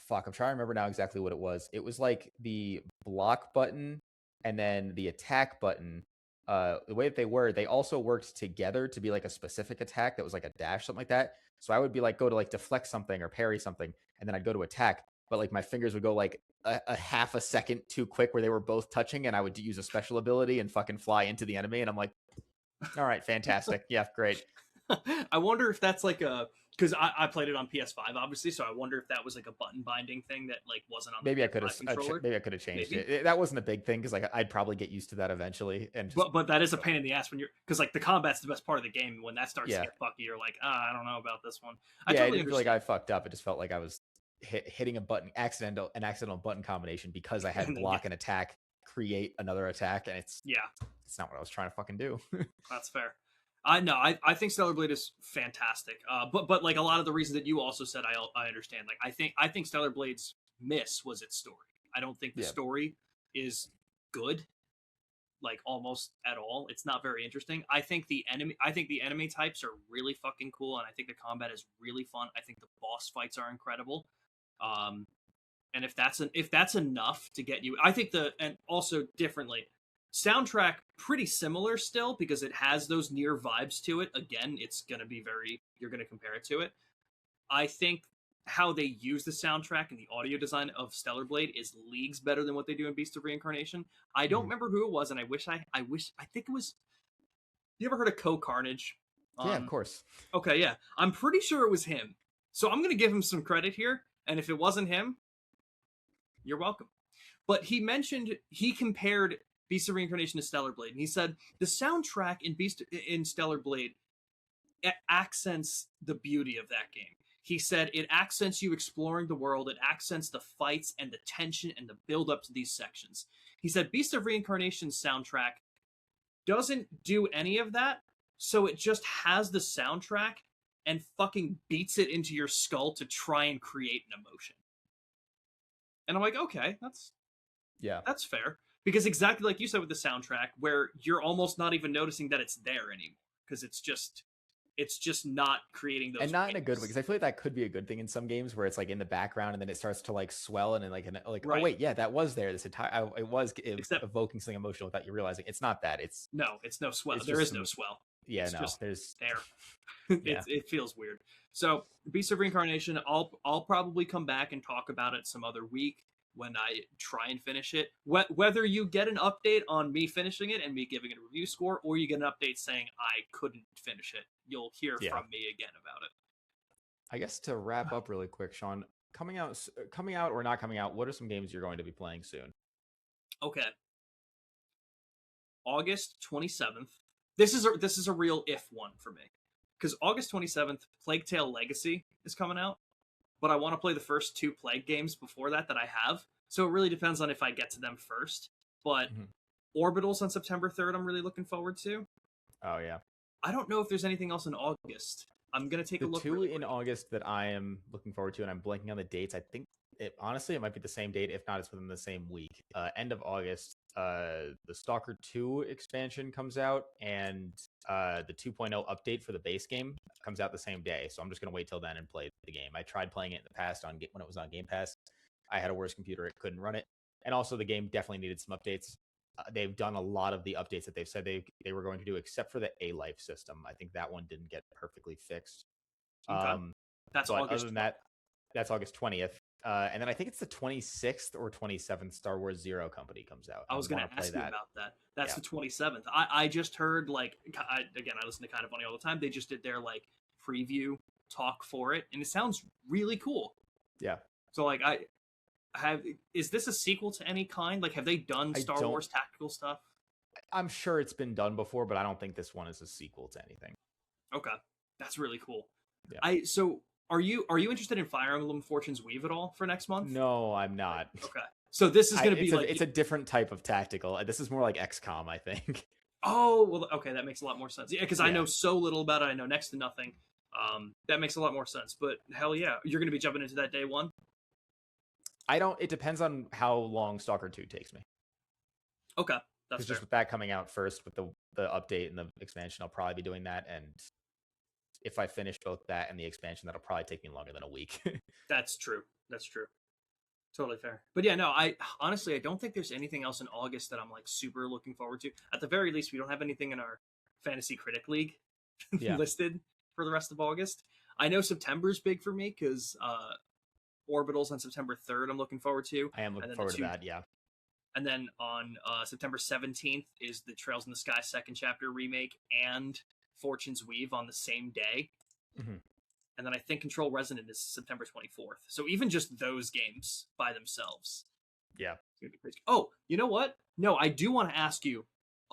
trying to remember now exactly what it was. It was like the block button and then the attack button. The way that they also worked together to be like a specific attack that was like a dash, something like that. So I would be like, go to like deflect something or parry something, and then I'd go to attack, but like my fingers would go like a half a second too quick where they were both touching, and I would use a special ability and fucking fly into the enemy, and I'm like, all right, fantastic. Yeah, great. I wonder if that's like because I played it on PS5, obviously, so I wonder if that was like a button binding thing that like wasn't on. Maybe I could have changed it. That wasn't a big thing because like I'd probably get used to that eventually. And but that is a pain in the ass when you're because like the combat's the best part of the game. When that starts to get fucky, you're like, I don't know about this one. I didn't feel like I fucked up. It just felt like I was hitting an accidental button combination because I had block and attack create another attack, and it's not what I was trying to fucking do. That's fair. I think Stellar Blade is fantastic. But like a lot of the reasons that you also said, I understand. Like I think Stellar Blade's miss was its story. I don't think the story is good, like almost at all. It's not very interesting. I think the enemy types are really fucking cool, and I think the combat is really fun. I think the boss fights are incredible. And if that's enough to get you, I think and also differently. Soundtrack pretty similar still because it has those Nier vibes to it. Again, it's going to be you're going to compare it to it. I think how they use the soundtrack and the audio design of Stellar Blade is leagues better than what they do in Beast of Reincarnation. I don't remember who it was, and I think it was. You ever heard of Co-Carnage? Yeah, of course. Okay, yeah. I'm pretty sure it was him. So I'm going to give him some credit here, and if it wasn't him, you're welcome. But he compared Beast of Reincarnation to Stellar Blade, and he said the soundtrack in Stellar Blade accents the beauty of that game. He said it accents you exploring the world, it accents the fights and the tension and the build up to these sections. He said Beast of Reincarnation's soundtrack doesn't do any of that, so it just has the soundtrack and fucking beats it into your skull to try and create an emotion. And I'm like, okay, that's fair. Because exactly like you said with the soundtrack, where you're almost not even noticing that it's there anymore. Because it's just not creating those and not waves. in a good way, because I feel like that could be a good thing in some games where it's like in the background and then it starts to like swell and then like Right. oh wait, yeah, that was there this entire it was Except, evoking something emotional without you realizing. It's not that. It's no swell. There is no swell. Yeah, it's no, just there's there. yeah. It feels weird. So Beast of Reincarnation, I'll probably come back and talk about it some other week when I try and finish it. Whether you get an update on me finishing it and me giving it a review score, or you get an update saying I couldn't finish it, you'll hear from me again about it. I guess to wrap up really quick, Sean, coming out or not coming out, what are some games you're going to be playing soon? Okay. August 27th. This is a real if one for me. Because August 27th, Plague Tale Legacy is coming out, but I want to play the first 2 Plague games before that I have. So it really depends on if I get to them first. But Orbitals on September 3rd, I'm really looking forward to. Oh, yeah. I don't know if there's anything else in August. I'm going to take a look. The 2 in August that I am looking forward to, and I'm blanking on the dates. I think it might be the same date. If not, it's within the same week. End of August, the Stalker 2 expansion comes out, and the 2.0 update for the base game comes out the same day. So I'm just going to wait till then and play the game. I tried playing it in the past when it was on Game Pass. I had a worse computer. It couldn't run it. And also the game definitely needed some updates. They've done a lot of the updates that they've said they were going to do, except for the A-Life system. I think that one didn't get perfectly fixed. Okay. That's but August other than that, that's August 20th. And then I think it's the 26th or 27th Star Wars Zero Company comes out. I was going to ask you about that. That's the 27th. I just heard, like, I listen to Kind of Funny all the time. They just did their, like, preview talk for it, and it sounds really cool. Yeah. So, like, is this a sequel to any kind? Like, have they done Star Wars tactical stuff? I'm sure it's been done before, but I don't think this one is a sequel to anything. Okay. That's really cool. Yeah. So are you interested in Fire Emblem Fortune's Weave at all for next month? No, I'm not. Okay. So this is going to be it's a different type of tactical. This is more like XCOM, I think. Oh, well, okay, that makes a lot more sense. Yeah, because I know so little about it. I know next to nothing. That makes a lot more sense. But hell yeah, you're going to be jumping into that day one? It depends on how long Stalker 2 takes me. Okay, that's fair. Just with that coming out first, with the update and the expansion, I'll probably be doing that. And if I finish both that and the expansion, that'll probably take me longer than a week. That's true. Totally fair. But yeah, no, I honestly don't think there's anything else in August that I'm like super looking forward to. At the very least, we don't have anything in our Fantasy Critic League listed for the rest of August. I know September's big for me because Orbitals on September 3rd I'm looking forward to. I am looking forward to that, yeah. And then on September 17th is the Trails in the Sky second chapter remake and Fortune's Weave on the same day. Mm-hmm. And then I think Control Resonant is September 24th. So even just those games by themselves. Yeah. It's gonna be crazy. Oh, you know what? No, I do want to ask you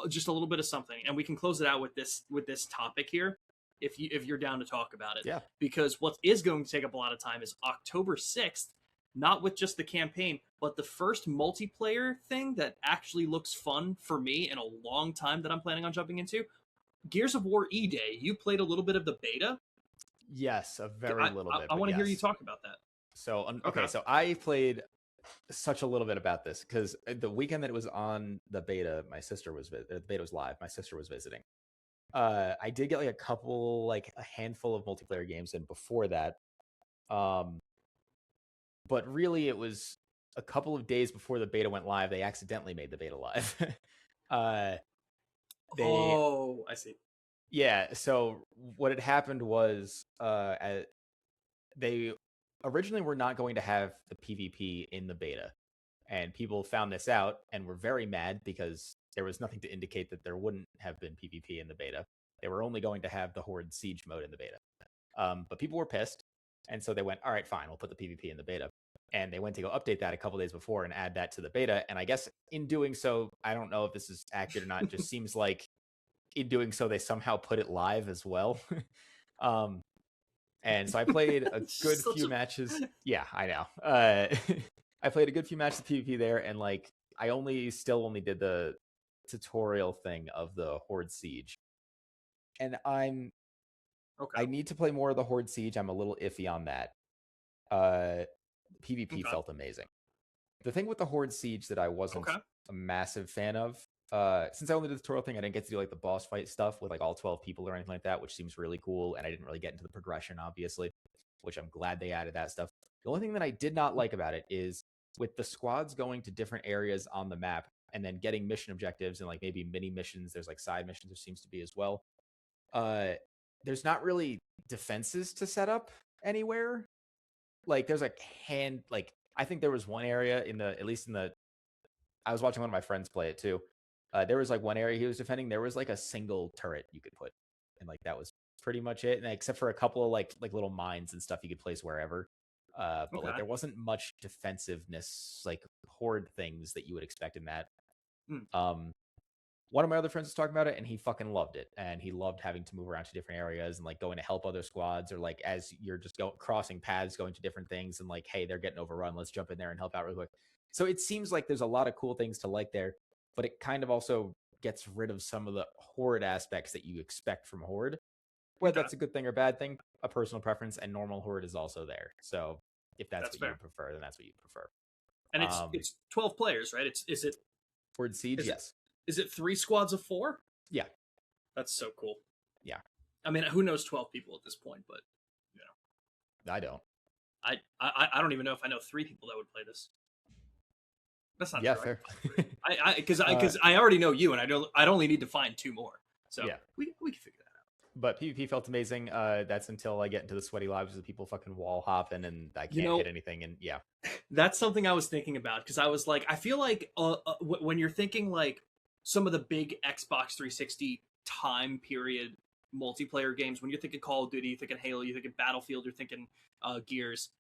just a little bit of something, and we can close it out with this topic here if you're down to talk about it. Yeah. Because what is going to take up a lot of time is October 6th, not with just the campaign, but the first multiplayer thing that actually looks fun for me in a long time that I'm planning on jumping into. Gears of War E-Day. You played a little bit of the beta? Yes, a very little bit. I want to hear you talk about that. So, okay, so I played such a little bit about this because the weekend that it was on the beta, the beta was live. My sister was visiting. I did get like a handful of multiplayer games in before that. But really it was a couple of days before the beta went live. They accidentally made the beta live. I see. Yeah, so what had happened was they originally were not going to have the PvP in the beta. And people found this out and were very mad because there was nothing to indicate that there wouldn't have been PvP in the beta. They were only going to have the Horde Siege mode in the beta. But people were pissed. And so they went, all right, fine, we'll put the PvP in the beta. And they went to go update that a couple days before and add that to the beta. And I guess in doing so, I don't know if this is accurate or not. It just seems like in doing so, they somehow put it live as well. And so I played a good few matches. Yeah, I know. I played a good few matches of PvP there, and like I still only did the tutorial thing of the Horde Siege. And I'm Okay. I need to play more of the Horde Siege. I'm a little iffy on that. PvP felt amazing. The thing with the Horde Siege that I wasn't a massive fan of, since I only did the tutorial thing, I didn't get to do like the boss fight stuff with like all 12 people or anything like that, which seems really cool. And I didn't really get into the progression, obviously, which I'm glad they added that stuff. The only thing that I did not like about it is with the squads going to different areas on the map and then getting mission objectives and like maybe mini missions. There's like side missions, there seems to be as well. There's not really defenses to set up anywhere. Like there's like I think there was one area I was watching one of my friends play it too. There was like one area he was defending. There was like a single turret you could put, and like that was pretty much it. And except for a couple of like little mines and stuff you could place wherever. But like there wasn't much defensiveness, like horde things that you would expect in that. One of my other friends was talking about it, and he fucking loved it. And he loved having to move around to different areas and like going to help other squads, or like as you're just crossing paths, going to different things, and like, hey, they're getting overrun. Let's jump in there and help out real quick. So it seems like there's a lot of cool things to like there, but it kind of also gets rid of some of the horde aspects that you expect from horde. Whether that's a good thing or bad thing, a personal preference, and normal horde is also there. So if that's what you prefer, then that's what you prefer. And it's 12 players, right? Is it Horde Siege? Yes. Is it 3 squads of 4? Yeah. That's so cool. Yeah. I mean, who knows 12 people at this point, but you know. I don't. I don't even know if I know 3 people that would play this. That's not true. Fair. Because I already know you, and I'd only need to find 2 more. So yeah, we can figure that out. But PvP felt amazing. That's until I get into the sweaty lives of people fucking wall hopping and I can't hit anything. And yeah, that's something I was thinking about, because I was like, I feel like when you're thinking like some of the big Xbox 360 time period multiplayer games, when you're thinking Call of Duty, you're thinking Halo, you're thinking Battlefield, you're thinking Gears.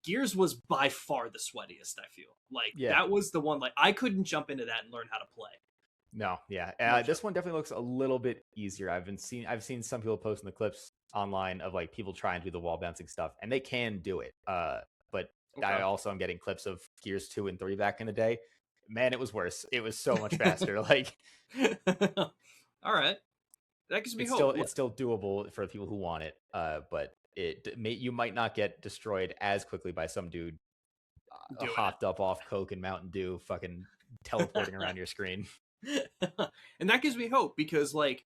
Gears was by far the sweatiest, I feel. Like, that was the one, like, I couldn't jump into that and learn how to play. No, yeah. This one definitely looks a little bit easier. I've seen some people posting the clips online of, like, people trying to do the wall bouncing stuff, and they can do it. But I also am getting clips of Gears 2 and 3 back in the day. Man, it was worse. It was so much faster. Like, all right. That gives me hope. It's still doable for people who want it, but you might not get destroyed as quickly by some dude hopped up off Coke and Mountain Dew, fucking teleporting around your screen. And that gives me hope, because, like,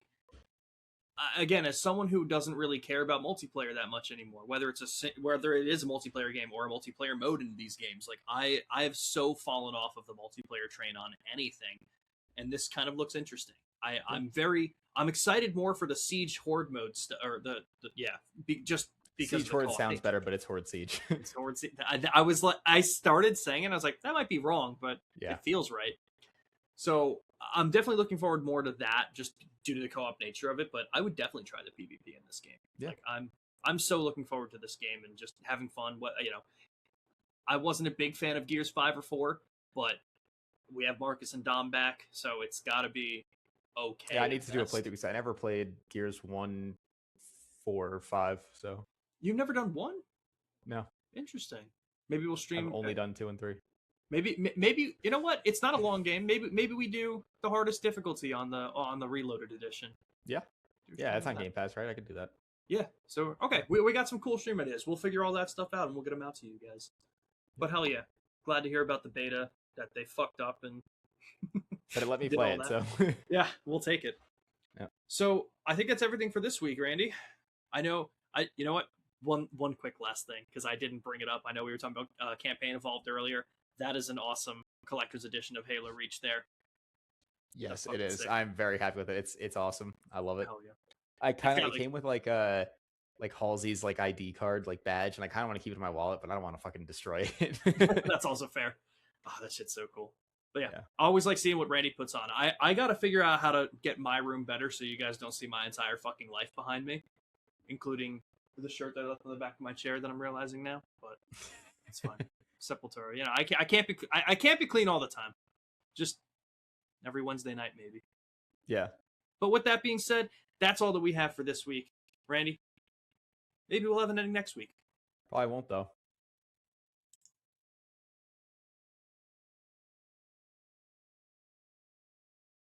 again, as someone who doesn't really care about multiplayer that much anymore, whether it is a multiplayer game or a multiplayer mode in these games, like, I have so fallen off of the multiplayer train on anything, and this kind of looks interesting. I'm excited more for the Siege Horde mode or just because Siege Horde sounds better, but it's Horde Siege. It's Horde Siege. I started saying it, I was like, that might be wrong, but it feels right. So I'm definitely looking forward more to that, just due to the co-op nature of it. But I would definitely try the PvP in this game. Yeah. Like, I'm so looking forward to this game and just having fun. I wasn't a big fan of Gears 5 or 4, but we have Marcus and Dom back, so it's got to be okay. Yeah, I need to do a playthrough because I never played Gears 1, 4, or 5. So you've never done 1? No. Interesting. Maybe we'll stream. I've only done 2 and 3. Maybe you know what? It's not a long game. Maybe we do the hardest difficulty on the Reloaded edition. Yeah. Yeah, it's on Game Pass, right? I could do that. Yeah. So okay, we got some cool stream ideas. We'll figure all that stuff out and we'll get them out to you guys. But hell yeah, glad to hear about the beta that they fucked up and. But it let me play it, so. Yeah, we'll take it. Yeah. So I think that's everything for this week, Randy. You know what? One quick last thing, because I didn't bring it up. I know we were talking about Campaign Evolved earlier. That is an awesome collector's edition of Halo Reach there. Yes, it is. Sick. I'm very happy with it. It's awesome. I love it. Hell yeah. It came with like Halsey's like ID card, like badge, and I kind of want to keep it in my wallet, but I don't want to fucking destroy it. That's also fair. Oh, that shit's so cool. But yeah, I always like seeing what Randy puts on. I got to figure out how to get my room better so you guys don't see my entire fucking life behind me, including the shirt that I left on the back of my chair that I'm realizing now, but it's fine. Sepultura. You know, I can't be clean all the time. Just every Wednesday night, maybe. Yeah. But with that being said, that's all that we have for this week. Randy, maybe we'll have an ending next week. Probably won't, though.